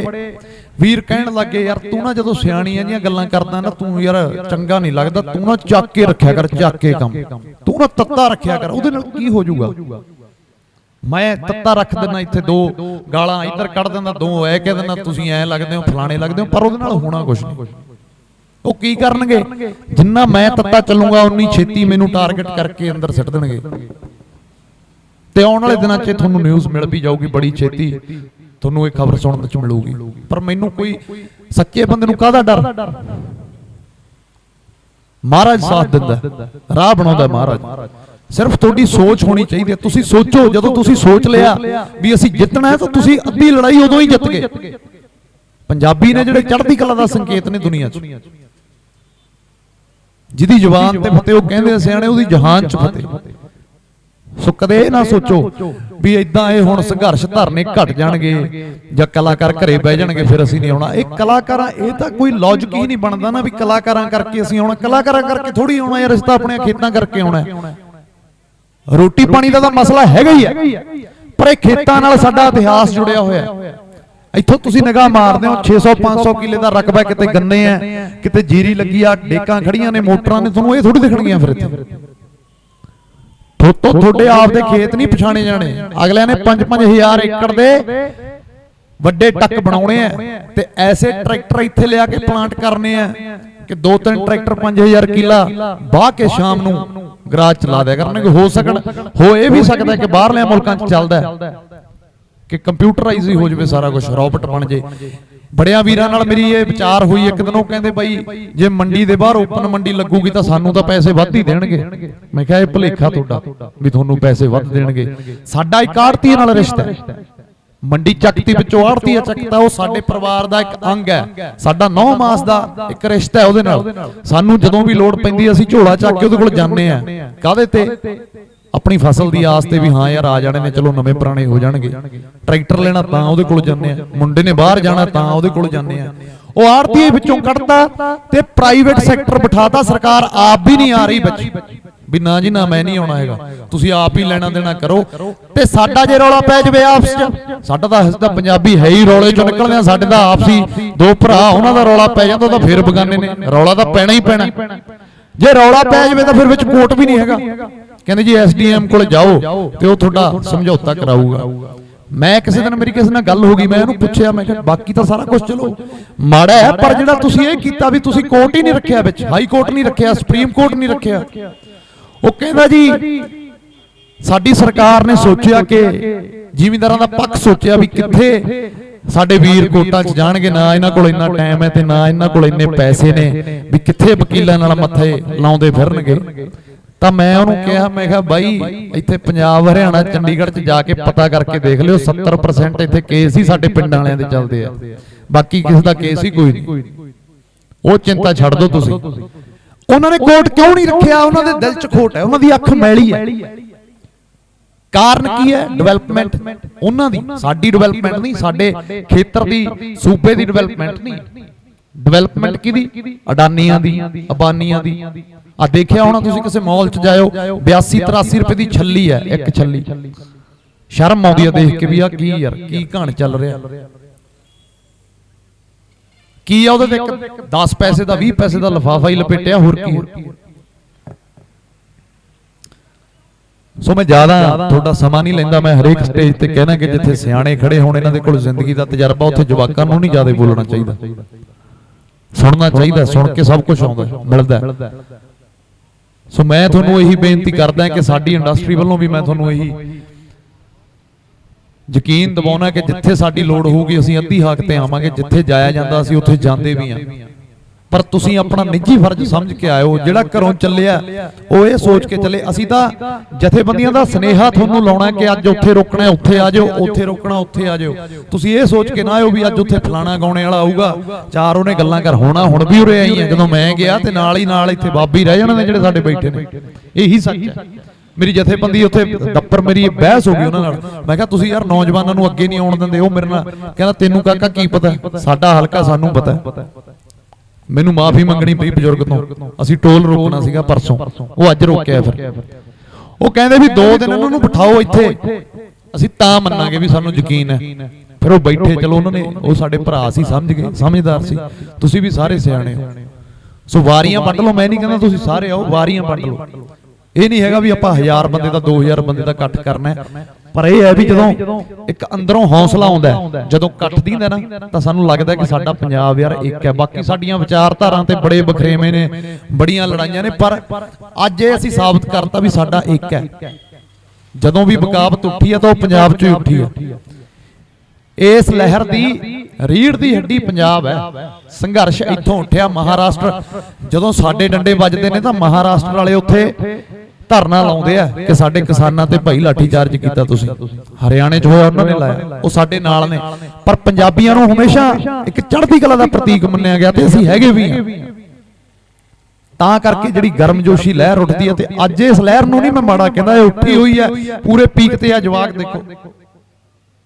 ਵੀਰ ਕਹਿਣ ਲੱਗੇ, ਯਾਰ ਤੂੰ ਨਾ ਜਦੋਂ ਸਿਆਣੀਆਂ ਜੀਆਂ ਗੱਲਾਂ ਕਰਦਾ ਨਾ, ਤੂੰ ਯਾਰ ਚੰਗਾ ਨਹੀਂ ਲੱਗਦਾ, ਤੂੰ ਨਾ ਚੱਕ ਕੇ ਰੱਖਿਆ ਕਰ, ਚੱਕ ਕੇ ਕੰਮ, ਤੂੰ ਨਾ ਤੱਤਾ ਰੱਖਿਆ ਕਰ, ਉਹਦੇ ਨਾਲ ਕੀ ਹੋ ਜਾਊਗਾ? ਮੈਂ ਤੱਤਾ ਰੱਖ ਦਿੰਦਾ, ਇੱਥੇ 2 ਗਾਲਾਂ ਇੱਧਰ ਕੱਢ ਦਿੰਦਾ, 2 ਐ ਕਹਿ ਦਿੰਦਾ, ਤੁਸੀਂ ਐ ਲੱਗਦੇ ਹੋ, ਫਲਾਣੇ ਲੱਗਦੇ ਹੋ, ਪਰ ਉਹਦੇ ਨਾਲ ਹੋਣਾ ਕੁਝ ਨਹੀਂ। ਉਹ ਕੀ ਕਰਨਗੇ? ਜਿੰਨਾ ਮੈਂ ਤੱਤਾ ਚੱਲੂਗਾ ਉਨੀ ਛੇਤੀ ਮੈਨੂੰ ਟਾਰਗੇਟ ਕਰਕੇ ਅੰਦਰ ਸਿੱਟ ਦੇਣਗੇ। ਤੇ ਆਉਣ ਵਾਲੇ ਦਿਨਾਂ 'ਚ ਤੁਹਾਨੂੰ ਨਿਊਜ਼ ਮਿਲ ਵੀ ਜਾਊਗੀ, ਬੜੀ ਛੇਤੀ ਤੁਹਾਨੂੰ ਇਹ ਖਬਰ ਸੁਣਨ 'ਚ ਮਿਲੂਗੀ। ਪਰ ਮੈਨੂੰ ਕੋਈ ਸੱਚੇ ਬੰਦੇ ਨੂੰ ਕਾਹਦਾ ਡਰ? ਮਹਾਰਾਜ ਸਾਥ ਦਿੰਦਾ, ਰਾਹ ਬਣਾਉਂਦਾ ਮਹਾਰਾਜ। ਸਿਰਫ ਤੁਹਾਡੀ ਸੋਚ ਹੋਣੀ ਚਾਹੀਦੀ ਹੈ। ਤੁਸੀਂ ਸੋਚੋ, ਜਦੋਂ ਤੁਸੀਂ ਸੋਚ ਲਿਆ ਵੀ ਅਸੀਂ ਜਿੱਤਣਾ ਹੈ, ਤਾਂ ਤੁਸੀਂ ਅੱਧੀ ਲੜਾਈ ਉਦੋਂ ਹੀ ਜਿੱਤ ਗਏ। ਪੰਜਾਬੀ ਨੇ ਜਿਹੜੇ ਚੜ੍ਹਦੀ ਕਲਾ ਦਾ ਸੰਕੇਤ ਨੇ ਦੁਨੀਆ 'ਚ, ਜਿਹਦੀ ਜ਼ੁਬਾਨ ਤੇ ਫਤਿਹ ਉਹ ਕਹਿੰਦੇ ਸਿਆਣੇ, ਉਹਦੀ ਜਹਾਨ 'ਚ ਫਤਿਹ। ਸੋ ਕਦੇ ਇਹ ਨਾ ਸੋਚੋ ਵੀ ਇਦਾਂ ਇਹ ਹੁਣ ਸੰਘਰਸ਼ ਧਰਨੇ ਘਟ ਜਾਣਗੇ ਜਾਂ ਕਲਾਕਾਰ ਘਰੇ ਬਹਿ ਜਾਣਗੇ ਫਿਰ ਅਸੀਂ ਨਹੀਂ ਆਉਣਾ। ਇਹ ਕਲਾਕਾਰਾਂ, ਇਹ ਤਾਂ ਕੋਈ ਲੌਜਿਕ ਹੀ ਨਹੀਂ ਬਣਦਾ ਨਾ ਵੀ ਕਲਾਕਾਰਾਂ ਕਰਕੇ ਅਸੀਂ ਆਉਣਾ। ਕਲਾਕਾਰਾਂ ਕਰਕੇ ਥੋੜੀ ਆਉਣਾ ਯਾਰ, ਅਸੀਂ ਤਾਂ ਆਪਣੇ ਖੇਤਾਂ ਕਰਕੇ ਆਉਣਾ। ਰੋਟੀ ਪਾਣੀ ਦਾ ਤਾਂ ਮਸਲਾ ਹੈਗਾ ਹੀ ਹੈ, ਪਰ ਇਹ ਖੇਤਾਂ ਨਾਲ ਸਾਡਾ ਇਤਿਹਾਸ ਜੁੜਿਆ ਹੋਇਆ। ਇੱਥੋਂ ਤੁਸੀਂ ਨਿਗਾਹ ਮਾਰਦੇ ਹੋ, 600-500 ਕਿੱਲੇ ਦਾ ਰਕਬਾ, ਕਿਤੇ ਗੰਨੇ ਆ, ਕਿਤੇ ਜੀਰੀ ਲੱਗੀ ਆ, ਡੇਕਾਂ ਖੜੀਆਂ ਨੇ, ਮੋਟਰਾਂ ਨੇ, ਤੁਹਾਨੂੰ ਇਹ ਥੋੜੀ ਦਿਖਣਗੀਆਂ ਫਿਰ ਇੱਥੇ। ਤੁਹਾਡੇ ਆਪ ਦੇ ਖੇਤ ਨਹੀਂ ਪਛਾਣੇ ਜਾਣੇ। ਅਗਲਿਆਂ ਨੇ 5-5 ਹਜ਼ਾਰ ਏਕੜ ਦੇ ਵੱਡੇ ਟੱਕ ਬਣਾਉਣੇ ਆ, ਤੇ ਐਸੇ ਟਰੈਕਟਰ ਇੱਥੇ ਲਿਆ ਕੇ ਪਲਾਂਟ ਕਰਨੇ ਆ ਕਿ 2-3 ਟਰੈਕਟਰ 5000 ਕਿੱਲਾ ਵਾਹ ਕੇ ਸ਼ਾਮ ਨੂੰ ਗਰਾਜ ਚਲਾ ਦਿਆ ਕਰਨਗੇ। ਹੋ ਸਕਣ, ਹੋ ਇਹ ਵੀ ਸਕਦਾ ਕਿ ਬਾਹਰਲੇ ਮੁਲਕਾਂ 'ਚ ਚੱਲਦਾ ਕਿ ਕੰਪਿਊਟਰਾਈਜ਼ ਹੀ ਹੋ ਜਾਵੇ ਸਾਰਾ ਕੁਝ, ਰੋਬੋਟ ਬਣ ਜੇ। ਬੜਿਆਂ ਵੀਰਾਂ ਨਾਲ ਮੇਰੀ ਇਹ ਵਿਚਾਰ ਹੋਈ ਇੱਕ ਦਿਨ, ਉਹ ਕਹਿੰਦੇ ਬਾਈ ਜੇ ਮੰਡੀ ਦੇ ਬਾਹਰ ਓਪਨ ਮੰਡੀ ਲੱਗੂਗੀ ਤਾਂ ਸਾਨੂੰ ਤਾਂ ਪੈਸੇ ਵੱਧ ਹੀ ਦੇਣਗੇ। ਮੈਂ ਕਿਹਾ ਇਹ ਭੁਲੇਖਾ ਤੁਹਾਡਾ ਵੀ ਤੁਹਾਨੂੰ ਪੈਸੇ ਵੱਧ ਦੇਣਗੇ। ਸਾਡਾ ਇੱਕ ਆੜ੍ਹਤੀ ਨਾਲ ਰਿਸ਼ਤਾ ਹੈ। ਮੰਡੀ ਚੱਕਤੀ ਵਿੱਚੋਂ ਆੜ੍ਹਤੀਆ ਚੱਕਤਾ, ਉਹ ਸਾਡੇ ਪਰਿਵਾਰ ਦਾ ਇੱਕ ਅੰਗ ਹੈ, ਸਾਡਾ 9 ਮਾਸ ਦਾ ਇੱਕ ਰਿਸ਼ਤਾ ਹੈ ਉਹਦੇ ਨਾਲ। ਸਾਨੂੰ ਜਦੋਂ ਵੀ ਲੋੜ ਪੈਂਦੀ ਅਸੀਂ ਝੋਲਾ ਚੱਕ ਕੇ ਉਹਦੇ ਕੋਲ ਜਾਂਦੇ ਆ। ਕਾਹਦੇ ਤੇ? ਆਪਣੀ ਫਸਲ ਦੀ ਆਸ ਤੇ ਵੀ ਹਾਂ ਯਾਰ ਆ ਜਾਣੇ ਨੇ, ਚਲੋ ਨਵੇਂ ਪੁਰਾਣੇ ਹੋ ਜਾਣਗੇ। ਟਰੈਕਟਰ ਲੈਣਾ ਤਾਂ ਉਹਦੇ ਕੋਲ ਜਾਂਦੇ ਆ, ਮੁੰਡੇ ਨੇ ਬਾਹਰ ਜਾਣਾ ਤਾਂ ਉਹਦੇ ਕੋਲ ਜਾਂਦੇ ਆ। ਉਹ ਆੜ੍ਹਤੀਏ ਵਿੱਚੋਂ ਕੱਢਤਾ ਤੇ ਪ੍ਰਾਈਵੇਟ ਸੈਕਟਰ ਬਿਠਾਤਾ। ਸਰਕਾਰ ਆਪ ਵੀ ਨਹੀਂ ਆ ਰਹੀ ਬੱਚੀ ਵੀ ਨਾ ਜੀ ਨਾ, ਮੈਂ ਨਹੀਂ ਆਉਣਾ ਹੈਗਾ, ਤੁਸੀਂ ਆਪ ਹੀ ਲੈਣਾ ਦੇਣਾ ਕਰੋ। ਤੇ ਸਾਡਾ ਜੇ ਰੌਲਾ ਪੈ ਜਾਵੇ ਆਪਸ 'ਚ, ਸਾਡਾ ਤਾਂ ਪੰਜਾਬੀ ਹੈ ਹੀ ਰੌਲੇ 'ਚੋਂ ਨਿਕਲਦੇ ਆ। ਸਾਡੇ ਤਾਂ ਆਪਸੀ 2 ਭਰਾ, ਉਹਨਾਂ ਦਾ ਰੌਲਾ ਪੈ ਜਾਂਦਾ ਤਾਂ ਫਿਰ ਬਗਾਨੇ ਨੇ। ਰੌਲਾ ਤਾਂ ਪੈਣਾ ਹੀ ਪੈਣਾ। ਜੇ ਰੌਲਾ ਪੈ ਜਾਵੇ ਤਾਂ ਫਿਰ ਵਿੱਚ ਕੋਰਟ ਵੀ ਨਹੀਂ ਹੈਗਾ। ਕਹਿੰਦੇ ਜੀ SDM ਕੋਲ ਜਾਓ ਤੇ ਉਹ ਤੁਹਾਡਾ ਸਮਝੌਤਾ ਕਰਾਊਗਾ। ਮੈਂ ਕਿਸੇ ਦਿਨ, ਮੇਰੀ ਕਿਸੇ ਨਾਲ ਗੱਲ ਹੋ ਗਈ, ਮੈਂ ਉਹਨੂੰ ਪੁੱਛਿਆ, ਮੈਂ ਕਿਹਾ ਬਾਕੀ ਤਾਂ ਸਾਰਾ ਕੁਝ ਚਲੋ ਮਾੜਾ ਹੈ, ਪਰ ਜਿਹੜਾ ਤੁਸੀਂ ਇਹ ਕੀਤਾ ਵੀ ਤੁਸੀਂ ਕੋਰਟ ਹੀ ਨਹੀਂ ਰੱਖਿਆ ਵਿੱਚ, ਹਾਈ ਕੋਰਟ ਨਹੀਂ ਰੱਖਿਆ, ਸੁਪਰੀਮ ਕੋਰਟ ਨਹੀਂ ਰੱਖਿਆ। ਉਹ ਕਹਿੰਦਾ ਜੀ ਸਾਡੀ ਸਰਕਾਰ ਨੇ ਸੋਚਿਆ ਕਿ ਜ਼ਿਮੀਂਦਾਰਾਂ ਦਾ ਪੱਖ ਸੋਚਿਆ ਵੀ ਕਿੱਥੇ ਸਾਡੇ ਵੀਰ ਕੋਰਟਾਂ 'ਚ ਜਾਣਗੇ, ਨਾ ਇਹਨਾਂ ਕੋਲ ਇੰਨਾ ਟਾਈਮ ਹੈ ਤੇ ਨਾ ਇਹਨਾਂ ਕੋਲ ਇੰਨੇ ਪੈਸੇ ਨੇ ਵੀ ਕਿੱਥੇ ਵਕੀਲਾਂ ਨਾਲ ਮੱਥੇ ਲਾਉਂਦੇ ਫਿਰਨਗੇ। ਤਾਂ ਮੈਂ ਉਹਨੂੰ ਕਿਹਾ, ਮੈਂ ਕਿਹਾ ਬਾਈ ਇੱਥੇ ਪੰਜਾਬ, ਹਰਿਆਣਾ, ਚੰਡੀਗੜ੍ਹ 'ਚ ਜਾ ਕੇ ਪਤਾ ਕਰਕੇ ਦੇਖ ਲਿਓ, 70% ਇੱਥੇ ਕੇਸ ਹੀ ਸਾਡੇ ਪਿੰਡਾਂ ਵਾਲਿਆਂ ਦੇ ਚੱਲਦੇ ਆ, ਬਾਕੀ ਕਿਸੇ ਦਾ ਕੇਸ ਹੀ ਕੋਈ ਨਹੀਂ। ਉਹ ਚਿੰਤਾ ਛੱਡ ਦਿਓ ਤੁਸੀਂ। ਉਹਨਾਂ ਨੇ ਕੋਰਟ ਕਿਉਂ ਨਹੀਂ ਰੱਖਿਆ? ਉਹਨਾਂ ਦੇ ਦਿਲ 'ਚ ਖੋਟ ਹੈ, ਉਹਨਾਂ ਦੀ ਅੱਖ ਮੈਲੀ ਹੈ। ਕਾਰਨ ਕੀ ਹੈ? ਡਿਵੈਲਪਮੈਂਟ ਉਹਨਾਂ ਦੀ, ਸਾਡੀ ਡਿਵੈਲਪਮੈਂਟ ਨਹੀਂ, ਸਾਡੇ ਖੇਤਰ ਦੀ, ਸੂਬੇ ਦੀ ਡਿਵੈਲਪਮੈਂਟ ਨਹੀਂ। ਡਿਵੈਲਪਮੈਂਟ ਕਿਹਦੀ? ਅਡਾਨੀਆਂ ਦੀ, ਅੰਬਾਨੀਆਂ ਦੀ। ਆ ਦੇਖਿਆ ਹੋਣਾ ਤੁਸੀਂ ਕਿਸੇ ਮਾਲ 'ਚ ਜਾਇਓ, 82-83 ਰੁਪਏ ਦੀ ਛੱਲੀ ਹੈ, ਇੱਕ ਛੱਲੀ। ਸ਼ਰਮ ਆਉਂਦੀ ਆ ਦੇਖ ਕੇ ਵੀ ਆ ਕੀ ਯਾਰ, ਕੀ ਕਹਾਣੀ ਚੱਲ ਰਿਹਾ, ਕੀ ਆ ਉਹਦੇ ਤੇ? ਇੱਕ 10 ਪੈਸੇ ਦਾ 20 ਪੈਸੇ ਦਾ ਲਿਫਾਫਾ ਹੀ ਲਪੇਟਿਆ, ਹੋਰ ਕੀ। ਸੋ ਮੈਂ ਜ਼ਿਆਦਾ ਤੁਹਾਡਾ ਸਮਾਂ ਨਹੀਂ ਲੈਂਦਾ। ਮੈਂ ਹਰੇਕ ਸਟੇਜ ਤੇ ਕਹਿਣਾ ਕਿ ਜਿੱਥੇ ਸਿਆਣੇ ਖੜੇ ਹੋਣ, ਇਹਨਾਂ ਦੇ ਕੋਲ ਜ਼ਿੰਦਗੀ ਦਾ ਤਜਰਬਾ, ਉੱਥੇ ਜਵਾਕਾਂ ਨੂੰ ਨਹੀਂ ਜ਼ਿਆਦਾ ਬੋਲਣਾ ਚਾਹੀਦਾ, ਸੁਣਨਾ ਚਾਹੀਦਾ। ਸੁਣ ਕੇ ਸਭ ਕੁਝ ਆਉਂਦਾ, ਮਿਲਦਾ। ਸੋ ਮੈਂ ਤੁਹਾਨੂੰ ਇਹੀ ਬੇਨਤੀ ਕਰਦਾ ਕਿ ਸਾਡੀ ਇੰਡਸਟਰੀ ਵੱਲੋਂ ਵੀ ਮੈਂ ਤੁਹਾਨੂੰ ਇਹੀ ਯਕੀਨ ਦਿਵਾਉਣਾ ਕਿ ਜਿੱਥੇ ਸਾਡੀ ਲੋੜ ਹੋਊਗੀ ਅਸੀਂ ਅੱਧੀ ਹੱਕ ਤੇ ਆਵਾਂਗੇ। ਜਿੱਥੇ ਜਾਇਆ ਜਾਂਦਾ ਅਸੀਂ ਉੱਥੇ ਜਾਂਦੇ ਵੀ ਹਾਂ। पर तुसी अपना निजी फर्ज समझ के आए हो। जिहड़ा घरों ਚੱਲਿਆ ਉਹ ਇਹ ਸੋਚ ਕੇ ਚੱਲੇ ਅਸੀਂ ਤਾਂ ਜਥੇਬੰਦੀਆਂ ਦਾ ਸੁਨੇਹਾ ਤੁਹਾਨੂੰ ਲਾਉਣਾ ਕਿ ਅੱਜ ਉੱਥੇ ਰੋਕਣਾ ਉੱਥੇ ਆ ਜਾਓ, ਉੱਥੇ ਰੋਕਣਾ ਉੱਥੇ ਆ ਜਾਓ। ਤੁਸੀਂ ਇਹ ਸੋਚ ਕੇ ਨਾ ਆਇਓ ਵੀ ਅੱਜ ਉੱਥੇ ਫਲਾਣਾ ਗਾਉਣੇ ਵਾਲਾ ਆਊਗਾ, ਚਾਰ ਉਹਨੇ ਗੱਲਾਂ ਕਰ ਹੋਣਾ। ਹੁਣ ਵੀ ਉਰੇ ਆਈ ਆ, ਜਦੋਂ ਮੈਂ ਗਿਆ ਤੇ ਨਾਲ ਹੀ ਨਾਲ ਇੱਥੇ ਬਾਬੀ ਰਹਿ ਜਾਣੇ ਨੇ ਜਿਹੜੇ ਸਾਡੇ ਬੈਠੇ ਨੇ। ਇਹੀ ਸੱਚ ਹੈ। ਮੇਰੀ ਜਥੇਬੰਦੀ ਉੱਥੇ ਦੱਪਰ ਮੇਰੀ ਬਹਿਸ ਹੋ ਗਈ ਉਹਨਾਂ ਨਾਲ। ਮੈਂ ਕਿਹਾ ਤੁਸੀਂ ਯਾਰ ਨੌਜਵਾਨਾਂ ਨੂੰ ਅੱਗੇ ਨਹੀਂ ਆਉਣ ਦਿੰਦੇ। ਉਹ ਮੇਰੇ ਨਾਲ ਕਹਿੰਦਾ ਤੈਨੂੰ ਕਾਕਾ ਕੀ ਪਤਾ, ਸਾਡਾ ਹਲਕਾ ਸਾਨੂੰ ਪਤਾ। ਮੈਨੂੰ ਮਾਫੀ ਮੰਗਣੀ ਪਈ ਬਜ਼ੁਰਗ ਤੋਂ। ਅਸੀਂ ਟੋਲ ਰੋਕਣਾ ਸੀਗਾ ਪਰਸੋਂ, ਉਹ ਅੱਜ ਰੋਕਿਆ। ਫਿਰ ਉਹ ਕਹਿੰਦੇ ਵੀ 2 ਦਿਨ ਉਹਨਾਂ ਨੂੰ ਬਿਠਾਓ ਇੱਥੇ, ਅਸੀਂ ਤਾਂ ਮੰਨਾਂਗੇ ਵੀ ਸਾਨੂੰ ਯਕੀਨ ਹੈ। ਫਿਰ ਉਹ ਬੈਠੇ। ਚਲੋ ਉਹਨਾਂ ਨੇ, ਉਹ ਸਾਡੇ ਭਰਾ ਸੀ, ਸਮਝ ਗਏ, ਸਮਝਦਾਰ ਸੀ। ਤੁਸੀਂ ਵੀ ਸਾਰੇ ਸਿਆਣੇ ਹੋ, ਸੋ ਵਾਰੀਆਂ ਵੰਡ ਲਓ। ਮੈਂ ਨਹੀਂ ਕਹਿੰਦਾ ਤੁਸੀਂ ਸਾਰੇ ਆਓ, ਵਾਰੀਆਂ ਵੰਡ ਲਓ। ਇਹ ਨਹੀਂ ਹੈਗਾ ਵੀ ਆਪਾਂ 1000 ਬੰਦੇ ਦਾ 2000 ਬੰਦੇ ਦਾ ਇਕੱਠ ਕਰਨਾ ਹੈ। ਪਰ ਇਹ ਹੈ ਵੀ ਜਦੋਂ ਇੱਕ ਅੰਦਰੋਂ ਹੌਸਲਾ ਆਉਂਦਾ, ਜਦੋਂ ਇਕੱਠ ਦੀਂਦਾ ਨਾ, ਤਾਂ ਸਾਨੂੰ ਲੱਗਦਾ ਕਿ ਸਾਡਾ ਪੰਜਾਬ ਯਾਰ ਇੱਕ ਹੈ। ਬਾਕੀ ਸਾਡੀਆਂ ਵਿਚਾਰਧਾਰਾਂ ਤੇ ਬੜੇ ਬਖਰੇਵੇਂ ਨੇ, ਬੜੀਆਂ ਲੜਾਈਆਂ ਨੇ, ਪਰ ਅੱਜ ਇਹ ਅਸੀਂ ਸਾਬਤ ਕਰਤਾ ਵੀ ਸਾਡਾ ਇੱਕ ਹੈ। ਜਦੋਂ ਵੀ ਬਗਾਵਤ ਉੱਠੀ ਹੈ ਤਾਂ ਉਹ ਪੰਜਾਬ 'ਚੋਂ ਹੀ ਉੱਠੀ ਹੈ। ਇਸ ਲਹਿਰ ਦੀ ਰੀੜ ਦੀ ਹੱਡੀ ਪੰਜਾਬ ਹੈ। ਸੰਘਰਸ਼ ਇੱਥੋਂ ਉੱਠਿਆ। ਮਹਾਰਾਸ਼ਟਰ ਜਦੋਂ ਸਾਡੇ ਡੰਡੇ ਵੱਜਦੇ ਨੇ ਤਾਂ ਮਹਾਰਾਸ਼ਟਰ ਵਾਲੇ ਉੱਥੇ ਧਰਨਾ ਲਾਉਂਦੇ ਆ ਕਿ ਸਾਡੇ ਕਿਸਾਨਾਂ ਤੇ ਭਾਈ ਲਾਠੀ ਚਾਰਜ ਕੀਤਾ ਤੁਸੀਂ। ਹਰਿਆਣੇ 'ਚ ਹੋਇਆ, ਉਹਨਾਂ ਨੇ ਲਾਇਆ, ਉਹ ਸਾਡੇ ਨਾਲ ਨੇ। ਪਰ ਪੰਜਾਬੀਆਂ ਨੂੰ ਹਮੇਸ਼ਾ ਇੱਕ ਚੜ੍ਹਦੀ ਕਲਾ ਦਾ ਪ੍ਰਤੀਕ ਮੰਨਿਆ ਗਿਆ ਤੇ ਅਸੀਂ ਹੈਗੇ ਵੀ ਹਾਂ। ਤਾਂ ਕਰਕੇ ਜਿਹੜੀ ਗਰਮਜੋਸ਼ੀ ਲਹਿਰ ਉੱਠਦੀ ਹੈ, ਤੇ ਅੱਜ ਇਸ ਲਹਿਰ ਨੂੰ ਨਹੀਂ ਮੈਂ ਮਾੜਾ ਕਹਿੰਦਾ, ਇਹ ਉੱਠੀ ਹੋਈ ਹੈ ਪੂਰੇ ਪੀਕ ਤੇ। ਆ ਜਵਾਕ ਦੇਖੋ,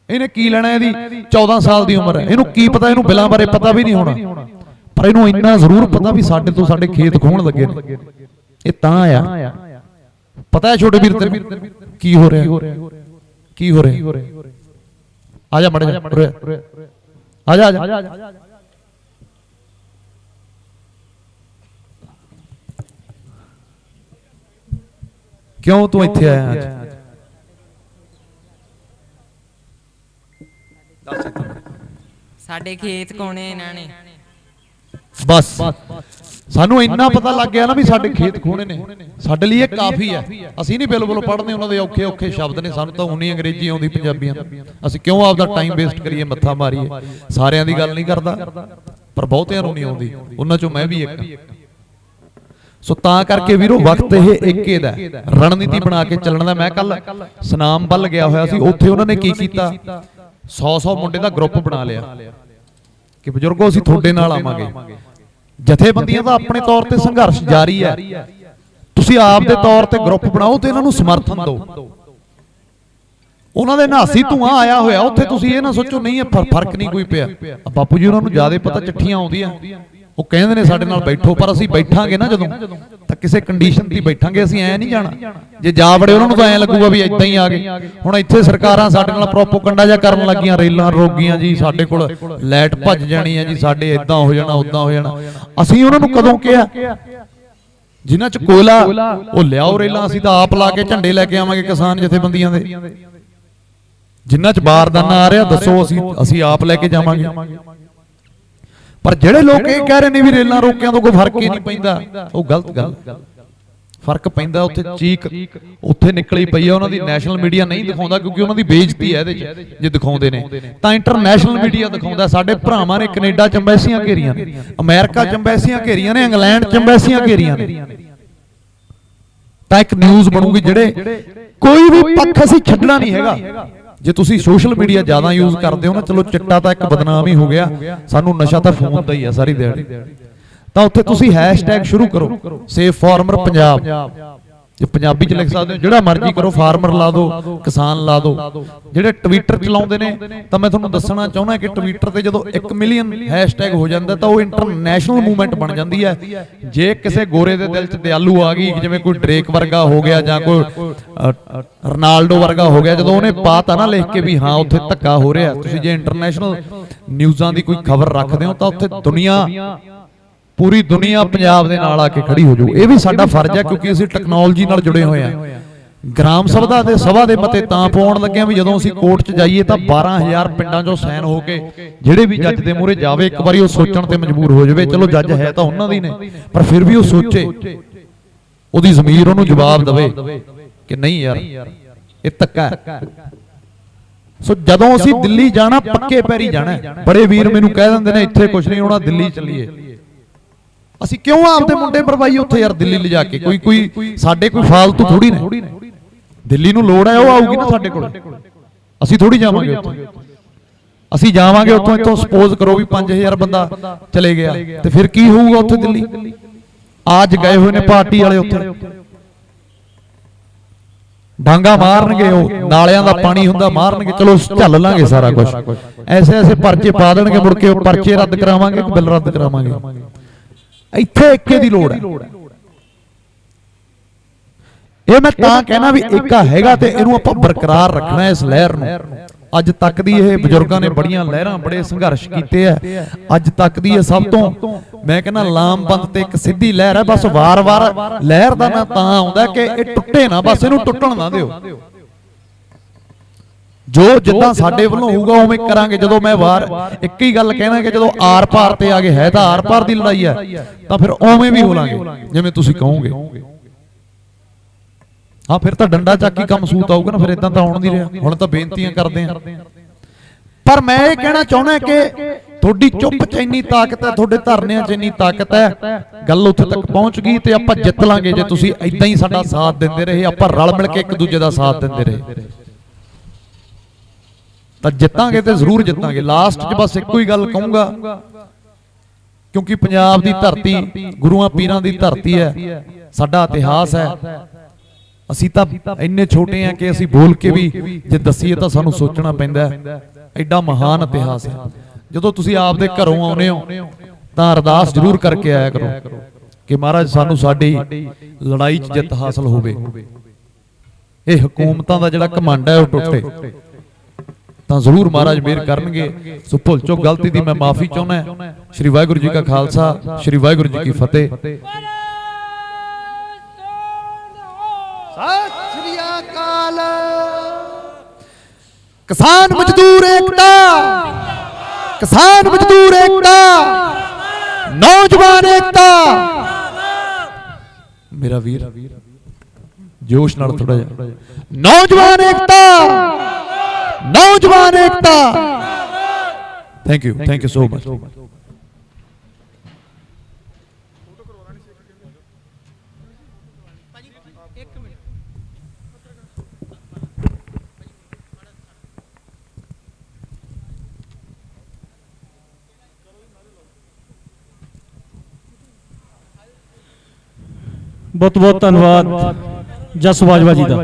ਇਹਨੇ ਕੀ ਲੈਣਾ, ਇਹਦੀ 14 ਸਾਲ ਦੀ ਉਮਰ ਹੈ, ਇਹਨੂੰ ਕੀ ਪਤਾ, ਇਹਨੂੰ ਬਿੱਲਾਂ ਬਾਰੇ ਪਤਾ ਵੀ ਨਹੀਂ ਹੋਣਾ। ਪਰ ਇਹਨੂੰ ਇੰਨਾ ਜ਼ਰੂਰ ਪਤਾ ਵੀ ਸਾਡੇ ਤੋਂ ਸਾਡੇ ਖੇਤ ਖੋਹਣ ਲੱਗੇ ਨੇ। ਇਹ ਤਾਂ ਆ ਪਤਾ ਹੈ ਛੋਟੇ ਵੀਰ ਤੈਨੂੰ ਕੀ ਹੋ ਰਿਹਾ, ਕੀ ਹੋ ਰਿਹਾ। ਆ ਜਾ ਮੜ ਜਾ, ਆ ਜਾ, ਆ ਜਾ। ਕਿਉਂ ਤੂੰ ਇੱਥੇ ਆਇਆ ਅੱਜ? ਸਾਡੇ ਖੇਤ ਕੋਣੇ ਇਹਨਾਂ ਨੇ। ਬਸ ਸਾਨੂੰ ਇੰਨਾ ਪਤਾ ਲੱਗ ਗਿਆ ਨਾ ਵੀ ਸਾਡੇ ਖੇਤ ਖੋਣੇ ਨੇ, ਸਾਡੇ ਲਈ ਇਹ ਕਾਫੀ ਹੈ। ਅਸੀਂ ਨਹੀਂ ਬਿਲਕੁਲ ਪੜ੍ਹਦੇ ਉਹਨਾਂ ਦੇ ਔਖੇ ਔਖੇ ਸ਼ਬਦ ਨੇ, ਸਾਨੂੰ ਤਾਂ ਉਨੀ ਅੰਗਰੇਜ਼ੀ ਆਉਂਦੀ ਪੰਜਾਬੀਆਂ ਨੂੰ। ਅਸੀਂ ਕਿਉਂ ਆਪਦਾ ਟਾਈਮ ਵੇਸਟ ਕਰੀਏ, ਮੱਥਾ ਮਾਰੀਏ। ਸਾਰਿਆਂ ਦੀ ਗੱਲ ਨਹੀਂ ਕਰਦਾ, ਪਰ ਬਹੁਤਿਆਂ ਨੂੰ ਨਹੀਂ ਆਉਂਦੀ, ਉਹਨਾਂ ਚੋਂ ਮੈਂ ਵੀ ਇੱਕ। ਸੋ ਤਾਂ ਕਰਕੇ ਵੀਰੋ ਵਕਤ ਇਹ ਇੱਕੇ ਦਾ, ਰਣਨੀਤੀ ਬਣਾ ਕੇ ਚੱਲਣ ਦਾ। ਮੈਂ ਕੱਲ ਸੁਨਾਮ ਵੱਲ ਗਿਆ ਹੋਇਆ ਸੀ, ਉੱਥੇ ਉਹਨਾਂ ਨੇ ਕੀ ਕੀਤਾ, 100 ਮੁੰਡੇ ਦਾ ਗਰੁੱਪ ਬਣਾ ਲਿਆ ਕਿ ਬਜ਼ੁਰਗੋ ਅਸੀਂ ਤੁਹਾਡੇ ਨਾਲ ਆਵਾਂਗੇ। ਜਥੇਬੰਦੀਆਂ ਦਾ ਆਪਣੇ ਤੌਰ ਤੇ ਸੰਘਰਸ਼ ਜਾਰੀ ਹੈ, ਤੁਸੀਂ ਆਪ ਦੇ ਤੌਰ ਤੇ ਗਰੁੱਪ ਬਣਾਓ ਤੇ ਇਹਨਾਂ ਨੂੰ ਸਮਰਥਨ ਦਿਓ। ਉਹਨਾਂ ਦੇ ਨਾਸੀ ਧੂਆਂ ਆਇਆ ਹੋਇਆ ਉੱਥੇ, ਤੁਸੀਂ ਇਹ ਨਾ ਸੋਚੋ ਨਹੀਂ ਇਹ ਫਰਕ ਨਹੀਂ ਕੋਈ ਪਿਆ। ਬਾਪੂ ਜੀ ਉਹਨਾਂ ਨੂੰ ਜ਼ਿਆਦਾ ਪਤਾ, ਚਿੱਠੀਆਂ ਆਉਂਦੀਆਂ, ਉਹ ਕਹਿੰਦੇ ਨੇ ਸਾਡੇ ਨਾਲ ਬੈਠੋ। ਪਰ ਅਸੀਂ ਬੈਠਾਂਗੇ ਨਾ ਜਦੋਂ, ਤਾਂ ਕਿਸੇ ਕੰਡੀਸ਼ਨ ਤੇ ਬੈਠਾਂਗੇ, ਅਸੀਂ ਐ ਨਹੀਂ ਜਾਣਾ। ਜੇ ਜਾ ਵੜੇ ਉਹਨਾਂ ਨੂੰ ਤਾਂ ਐ ਲੱਗੂਗਾ ਵੀ ਇਦਾਂ ਹੀ ਆ ਗਏ। ਹੁਣ ਇੱਥੇ ਸਰਕਾਰਾਂ ਸਾਡੇ ਨਾਲ ਪ੍ਰੋਪੋਗੰਡਾ ਜਿਹਾ ਕਰਨ ਲੱਗੀਆਂ, ਰੇਲਾਂ ਰੋਗੀਆਂ ਜੀ, ਸਾਡੇ ਕੋਲ ਲਾਈਟ ਭੱਜ ਜਾਣੀ ਹੈ ਜੀ, ਸਾਡੇ ਇਦਾਂ ਹੋ ਜਾਣਾ, ਉਦਾਂ ਹੋ ਜਾਣਾ। ਅਸੀਂ ਉਹਨਾਂ ਨੂੰ ਕਦੋਂ ਕਿਹਾ? ਜਿਨ੍ਹਾਂ 'ਚ ਕੋਇਲਾ ਉਹ ਲਿਆਓ ਰੇਲਾਂ, ਅਸੀਂ ਤਾਂ ਆਪ ਲਾ ਕੇ ਝੰਡੇ ਲੈ ਕੇ ਆਵਾਂਗੇ ਕਿਸਾਨ ਜਥੇਬੰਦੀਆਂ ਦੇ। ਜਿਨ੍ਹਾਂ 'ਚ ਬਾਰਦਾਨਾ ਆ ਰਿਹਾ ਦੱਸੋ, ਅਸੀਂ ਆਪ ਲੈ ਕੇ ਜਾਵਾਂਗੇ। ਪਰ ਜਿਹੜੇ ਲੋਕ ਇਹ ਕਹਿ ਰਹੇ ਨੇ ਵੀ ਰੇਲਾਂ ਰੋਕਿਆਂ ਤੋਂ ਕੋਈ ਫਰਕ ਹੀ ਨਹੀਂ ਪੈਂਦਾ, ਉਹ ਗਲਤ ਗੱਲ। ਫਰਕ ਪੈਂਦਾ। ਉੱਥੇ ਚੀਕ ਉੱਥੇ ਨਿਕਲੀ ਪਈ ਆ, ਉਹਨਾਂ ਦੀ ਨੈਸ਼ਨਲ ਮੀਡੀਆ ਨਹੀਂ ਦਿਖਾਉਂਦਾ ਕਿਉਂਕਿ ਉਹਨਾਂ ਦੀ ਬੇਇੱਜ਼ਤੀ ਹੈ ਇਹਦੇ 'ਚ। ਜੇ ਦਿਖਾਉਂਦੇ ਨੇ ਤਾਂ ਇੰਟਰਨੈਸ਼ਨਲ ਮੀਡੀਆ ਦਿਖਾਉਂਦਾ। ਸਾਡੇ ਭਰਾਵਾਂ ਨੇ ਕੈਨੇਡਾ 'ਚ ਐਮਬੈਸੀਆਂ ਘੇਰੀਆਂ ਨੇ, ਅਮਰੀਕਾ 'ਚ ਐਮਬੈਸੀਆਂ ਘੇਰੀਆਂ ਨੇ, ਇੰਗਲੈਂਡ 'ਚ ਐਮਬੈਸੀਆਂ ਘੇਰੀਆਂ ਨੇ। ਤਾਂ ਇੱਕ ਨਿਊਜ਼ ਬਣੂਗੀ, ਜਿਹੜੇ ਕੋਈ ਵੀ ਪੱਖ ਅਸੀਂ ਛੱਡਣਾ ਨਹੀਂ ਹੈਗਾ। ਜੇ ਤੁਸੀਂ ਸੋਸ਼ਲ ਮੀਡੀਆ ਜ਼ਿਆਦਾ ਯੂਜ਼ ਕਰਦੇ ਹੋ ਨਾ, ਚਲੋ ਚਿੱਟਾ ਤਾਂ ਇੱਕ ਬਦਨਾਮ ਹੀ ਹੋ ਗਿਆ, ਸਾਨੂੰ ਨਸ਼ਾ ਤਾਂ ਫੋਨ ਦਾ ਹੀ ਆ ਸਾਰੀ ਦਿਹਾੜੀ। ਤਾਂ ਉੱਥੇ ਤੁਸੀਂ ਹੈਸ਼ਟੈਗ ਸ਼ੁਰੂ ਕਰੋ, ਸੇਵ ਫਾਰਮਰ ਪੰਜਾਬ। ਜੇ ਪੰਜਾਬੀ 'ਚ ਲਿਖ ਸਕਦੇ ਹੋ, ਜਿਹੜਾ ਮਰਜ਼ੀ ਕਰੋ, ਫਾਰਮਰ ਲਾ ਦਿਓ, ਕਿਸਾਨ ਲਾ ਦਿਓ। ਜਿਹੜੇ ਟਵਿੱਟਰ ਚਲਾਉਂਦੇ ਨੇ, ਤਾਂ ਮੈਂ ਤੁਹਾਨੂੰ ਦੱਸਣਾ ਚਾਹੁੰਦਾ ਕਿ ਟਵਿੱਟਰ ਤੇ ਜਦੋਂ 1 ਮਿਲੀਅਨ ਹੈਸ਼ਟੈਗ ਹੋ ਜਾਂਦਾ ਤਾਂ ਉਹ ਇੰਟਰਨੈਸ਼ਨਲ ਮੂਵਮੈਂਟ ਬਣ ਜਾਂਦੀ ਹੈ। ਜੇ ਕਿਸੇ ਗੋਰੇ ਦੇ ਦਿਲ 'ਚ ਦਿਆਲੂ ਆ ਗਈ, ਜਿਵੇਂ ਕੋਈ ਡਰੇਕ ਵਰਗਾ ਹੋ ਗਿਆ ਜਾਂ ਕੋਈ ਰੋਨਾਲਡੋ ਵਰਗਾ ਹੋ ਗਿਆ, ਜਦੋਂ ਉਹਨੇ ਪਾਤਾ ਨਾ ਲਿਖ ਕੇ ਵੀ ਹਾਂ ਉੱਥੇ ਧੱਕਾ ਹੋ ਰਿਹਾ, ਤੁਸੀਂ ਜੇ ਇੰਟਰਨੈਸ਼ਨਲ ਨਿਊਜ਼ਾਂ ਦੀ ਕੋਈ ਖਬਰ ਰੱਖਦੇ ਹੋ ਤਾਂ ਉੱਥੇ ਦੁਨੀਆ, ਪੂਰੀ ਦੁਨੀਆ ਪੰਜਾਬ ਦੇ ਨਾਲ ਆ ਕੇ ਖੜੀ ਹੋ ਜਾਊ। ਇਹ ਵੀ ਸਾਡਾ ਫਰਜ਼ ਹੈ ਕਿਉਂਕਿ ਅਸੀਂ ਟੈਕਨੋਲੋਜੀ ਨਾਲ ਜੁੜੇ ਹੋਏ ਹਾਂ। ਗ੍ਰਾਮ ਸਭਾ ਦੇ ਸਭਾ ਦੇ ਮਤੇ ਤਾਂ ਪਾਉਣ ਲੱਗੇ ਵੀ ਜਦੋਂ ਅਸੀਂ ਕੋਰਟ 'ਚ ਜਾਈਏ ਤਾਂ 12000 ਪਿੰਡਾਂ 'ਚੋਂ ਸਾਈਨ ਹੋ ਕੇ ਜਿਹੜੇ ਵੀ ਜੱਜ ਦੇ ਮੂਹਰੇ ਜਾਵੇ ਇੱਕ ਵਾਰੀ ਉਹ ਸੋਚਣ ਤੇ ਮਜਬੂਰ ਹੋ ਜਾਵੇ। ਚਲੋ ਜੱਜ ਹੈ ਤਾਂ ਉਹਨਾਂ ਦੀ ਨੇ, ਪਰ ਫਿਰ ਵੀ ਉਹ ਸੋਚੇ, ਉਹਦੀ ਜ਼ਮੀਰ ਉਹਨੂੰ ਜਵਾਬ ਦੇਵੇ ਕਿ ਨਹੀਂ ਯਾਰ ਇਹ ਧੱਕਾ ਹੈ। ਸੋ ਜਦੋਂ ਅਸੀਂ ਦਿੱਲੀ ਜਾਣਾ ਪੱਕੇ ਪੈਰੀ ਜਾਣਾ। ਬੜੇ ਵੀਰ ਮੈਨੂੰ ਕਹਿ ਦਿੰਦੇ ਨੇ ਇੱਥੇ ਕੁਝ ਨਹੀਂ ਹੋਣਾ, ਦਿੱਲੀ ਚੱਲੀਏ। ਅਸੀਂ ਕਿਉਂ ਆਪਦੇ ਮੁੰਡੇ ਮਰਵਾਈਏ ਉੱਥੇ ਯਾਰ ਦਿੱਲੀ ਲਿਜਾ ਕੇ? ਕੋਈ ਸਾਡੇ ਕੋਈ ਫਾਲਤੂ ਥੋੜੀ ਨੇ। ਦਿੱਲੀ ਨੂੰ ਲੋੜ ਹੈ, ਉਹ ਆਊਗੀ ਨਾ ਸਾਡੇ ਕੋਲ, ਅਸੀਂ ਥੋੜੀ ਜਾਵਾਂਗੇ ਉੱਥੇ। ਅਸੀਂ ਜਾਵਾਂਗੇ ਉੱਥੋਂ, ਇੱਥੋਂ ਸਪੋਜ਼ ਕਰੋ ਵੀ 5000 ਬੰਦਾ ਚਲੇ ਗਿਆ, ਤੇ ਫਿਰ ਕੀ ਹੋਊਗਾ ਉੱਥੇ ਦਿੱਲੀ? ਅੱਜ ਗਏ ਹੋਏ ਨੇ ਪਾਰਟੀ ਵਾਲੇ ਉੱਥੇ, ਡਾਂਗਾ ਮਾਰਨਗੇ, ਉਹ ਨਾਲਿਆਂ ਦਾ ਪਾਣੀ ਹੁੰਦਾ ਮਾਰਨਗੇ, ਚਲੋ ਝੱਲ ਲਾਂਗੇ ਸਾਰਾ ਕੁਝ। ਐਸੇ ਪਰਚੇ ਪਾ ਦੇਣਗੇ, ਮੁੜ ਕੇ ਉਹ ਪਰਚੇ ਰੱਦ ਕਰਾਵਾਂਗੇ, ਬਿੱਲ ਰੱਦ ਕਰਾਵਾਂਗੇ। ਇੱਥੇ ਏਕੇ ਦੀ ਲੋੜ ਹੈ। ਇਹ ਮੈਂ ਤਾਂ ਕਹਿਣਾ ਵੀ ਏਕਾ ਹੈਗਾ ਤੇ ਇਹਨੂੰ ਆਪਾਂ ਬਰਕਰਾਰ ਰੱਖਣਾ, ਇਸ ਲਹਿਰ ਨੂੰ। ਅੱਜ ਤੱਕ ਦੀ ਇਹ ਬਜ਼ੁਰਗਾਂ ਨੇ ਬੜੀਆਂ ਲਹਿਰਾਂ, ਬੜੇ ਸੰਘਰਸ਼ ਕੀਤੇ ਆ। ਅੱਜ ਤੱਕ ਦੀ ਇਹ ਸਭ ਤੋਂ ਮੈਂ ਕਹਿੰਦਾ ਲਾਮਬੰਦ ਤੇ ਇੱਕ ਸਿੱਧੀ ਲਹਿਰ ਹੈ। ਬਸ ਵਾਰ-ਵਾਰ ਲਹਿਰ ਦਾ ਨਾਂ ਤਾਂ ਆਉਂਦਾ ਕਿ ਇਹ ਟੁੱਟੇ ਨਾ, ਬਸ ਇਹਨੂੰ ਟੁੱਟਣ ਨਾ ਦਿਓ। ਜੋ ਜਿੱਦਾਂ ਸਾਡੇ ਵੱਲੋਂ ਹੋਊਗਾ ਉਵੇਂ ਕਰਾਂਗੇ। ਜਦੋਂ ਮੈਂ ਇੱਕ ਹੀ ਗੱਲ ਕਹਿਣਾ ਕਿ ਜਦੋਂ ਆਰ ਪਾਰ ਤੇ ਆ ਗਏ, ਹੈ ਤਾਂ ਆਰ ਪਾਰ ਦੀ ਲੜਾਈ ਹੈ, ਤਾਂ ਫਿਰ ਉਵੇਂ ਵੀ ਹੋ ਲਾਂਗੇ ਜਿਵੇਂ ਤੁਸੀਂ ਕਹੋਗੇ। ਹਾਂ, ਫਿਰ ਤਾਂ ਡੰਡਾ ਚੱਕ ਕੇ ਕੰਮ ਸੂਤ ਆਊਗਾ ਨਾ, ਫਿਰ ਇਦਾਂ ਤਾਂ ਆਉਣ ਨਹੀਂ ਰਿਹਾ। ਹੁਣ ਤਾਂ ਬੇਨਤੀਆਂ ਕਰਦੇ ਆ, ਪਰ ਮੈਂ ਇਹ ਕਹਿਣਾ ਚਾਹੁੰਦਾ ਕਿ ਤੁਹਾਡੀ ਚੁੱਪ 'ਚ ਇੰਨੀ ਤਾਕਤ ਹੈ, ਤੁਹਾਡੇ ਧਰਨਿਆਂ 'ਚ ਇੰਨੀ ਤਾਕਤ ਹੈ, ਗੱਲ ਉੱਥੇ ਤੱਕ ਪਹੁੰਚ ਗਈ ਤੇ ਆਪਾਂ ਜਿੱਤ ਲਾਂਗੇ ਜੇ ਤੁਸੀਂ ਇਦਾਂ ਹੀ ਸਾਡਾ ਸਾਥ ਦਿੰਦੇ ਰਹੇ। ਆਪਾਂ ਰਲ ਮਿਲ ਕੇ ਇੱਕ ਦੂਜੇ ਦਾ ਸਾਥ ਦਿੰਦੇ ਰਹੇ ਤਾਂ ਜਿੱਤਾਂਗੇ, ਤੇ ਜ਼ਰੂਰ ਜਿੱਤਾਂਗੇ। ਲਾਸਟ 'ਚ ਬਸ ਇੱਕੋ ਹੀ ਗੱਲ ਕਹੂੰਗਾ, ਕਿਉਂਕਿ ਪੰਜਾਬ ਦੀ ਧਰਤੀ ਗੁਰੂਆਂ ਪੀਰਾਂ ਦੀ ਧਰਤੀ ਹੈ, ਸਾਡਾ ਇਤਿਹਾਸ ਹੈ। ਅਸੀਂ ਤਾਂ ਇੰਨੇ ਛੋਟੇ ਆ ਕਿ ਅਸੀਂ ਬੋਲ ਕੇ ਵੀ ਜੇ ਦਸੀਏ ਤਾਂ ਸਾਨੂੰ ਸੋਚਣਾ ਪੈਂਦਾ ਹੈ। ਐਡਾ ਮਹਾਨ ਇਤਿਹਾਸ ਹੈ। ਜਦੋਂ ਤੁਸੀਂ ਆਪਦੇ ਘਰੋਂ ਆਉਨੇ ਹੋ ਤਾਂ ਅਰਦਾਸ ਜ਼ਰੂਰ ਕਰਕੇ ਆਇਆ ਕਰੋ ਕਿ ਮਹਾਰਾਜ ਸਾਨੂੰ ਸਾਡੀ ਲੜਾਈ 'ਚ ਜਿੱਤ ਹਾਸਲ ਹੋਵੇ। ਇਹ ਹਕੂਮਤਾਂ ਦਾ ਜਿਹੜਾ ਘਮੰਡ ਹੈ ਉਹ ਟੁੱਟੇ, ਤਾਂ ਜ਼ਰੂਰ ਮਹਾਰਾਜ ਮਿਹਰ ਕਰਨਗੇ। ਸੋ ਭੁੱਲ ਚੁੱਕ ਗਲਤੀ ਦੀ ਮੈਂ ਮਾਫੀ ਚਾਹੁੰਦਾ। ਸ਼੍ਰੀ ਵਾਹਿਗੁਰੂ ਜੀ ਕਾ ਖਾਲਸਾ, ਸ਼੍ਰੀ ਵਾਹਿਗੁਰੂ ਜੀ ਕੀ ਫਤਿਹ। ਸਤਿ ਸ੍ਰੀ ਅਕਾਲ। ਕਿਸਾਨ ਮਜ਼ਦੂਰ ਏਕਤਾ, ਕਿਸਾਨ ਮਜ਼ਦੂਰ ਏਕਤਾ, ਨੌਜਵਾਨ ਏਕਤਾ। ਮੇਰਾ ਵੀਰ ਜੋਸ਼ ਨਾਲ ਥੋੜਾ ਜਿਹਾ, ਨੌਜਵਾਨ ਏਕਤਾ, ਨੌਜਵਾਨ ਏਕਤਾ। Thank you so much. ਬਹੁਤ ਬਹੁਤ ਧੰਨਵਾਦ ਜਸ ਬਾਜਵਾ ਜੀ ਦਾ।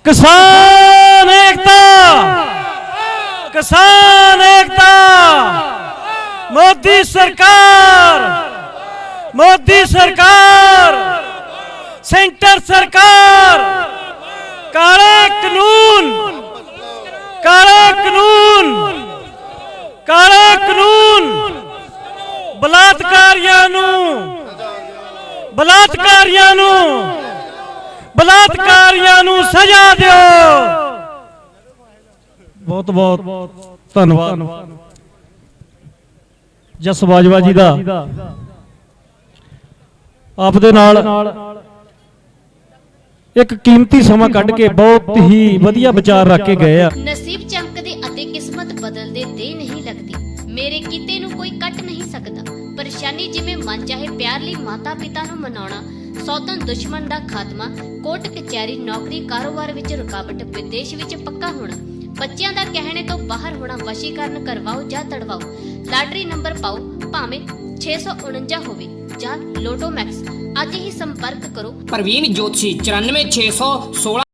ਕਿਸਾਨ ਏਕਤਾ, ਕਿਸਾਨ ਏਕਤਾ। ਮੋਦੀ ਸਰਕਾਰ, ਮੋਦੀ ਸਰਕਾਰ, ਸੈਂਟਰ ਸਰਕਾਰ, ਕਾਲੇ ਕਾਨੂੰਨ, ਕਾਲੇ ਕਾਨੂੰਨ, ਕਾਲੇ ਕਾਨੂੰਨ, ਬਲਾਤਕਾਰੀਆਂ ਨੂੰ, ਬਲਾਤਕਾਰੀਆਂ ਨੂੰ, ਬਲਾਤਕਾਰੀਆਂ ਨੂੰ ਸਜ਼ਾ ਦਿਓ। ਬਹੁਤ ਬਹੁਤ ਧੰਨਵਾਦ ਜਸ ਬਾਜਵਾ ਜੀ ਦਾ। ਆਪ ਦੇ ਨਾਲ ਇੱਕ ਕੀਮਤੀ ਸਮਾਂ ਕੱਢ ਕੇ ਬਹੁਤ ਹੀ ਵਧੀਆ ਵਿਚਾਰ ਰੱਖ ਕੇ ਗਏ ਆ। ਨਸੀਬ ਚਮਕਦੇ ਅਤੇ ਕਿਸਮਤ ਬਦਲਦੇ ਦੇ ਨਹੀਂ ਲੱਗਦੀ। ਮੇਰੇ ਕੀਤੇ ਨੂੰ ਕੋਈ ਕੱਟ ਨਹੀਂ ਸਕਦਾ। ਪਰੇਸ਼ਾਨੀ ਜਿਵੇਂ ਮਨ ਚਾਹੇ ਪਿਆਰ ਲਈ ਮਾਤਾ ਪਿਤਾ ਨੂੰ ਮਨਾਉਣਾ, ਸੌਤਨ ਦੁਸ਼ਮਣ ਦਾ ਖਾਤਮਾ, ਕੋਰਟ ਕਚਹਿਰੀ, ਨੌਕਰੀ ਕਾਰੋਬਾਰ ਵਿੱਚ ਰੁਕਾਵਟ, ਵਿਦੇਸ਼ ਵਿੱਚ ਪੱਕਾ ਹੋਣਾ, ਬੱਚਿਆਂ ਦਾ ਕਹਿਣੇ ਤੋਂ ਬਾਹਰ ਹੋਣਾ, ਵਸ਼ੀਕਰਨ ਕਰਵਾਓ ਜਾਂ ਤੜਵਾਓ, ਲਾਟਰੀ ਨੰਬਰ ਪਾਓ ਭਾਵੇਂ 649 ਹੋਵੇ ਜਾਂ ਲੋਟੋ ਮੈਕਸ। ਅੱਜ ਹੀ ਸੰਪਰਕ ਕਰੋ। प्रवीण ज्योतिषी 94616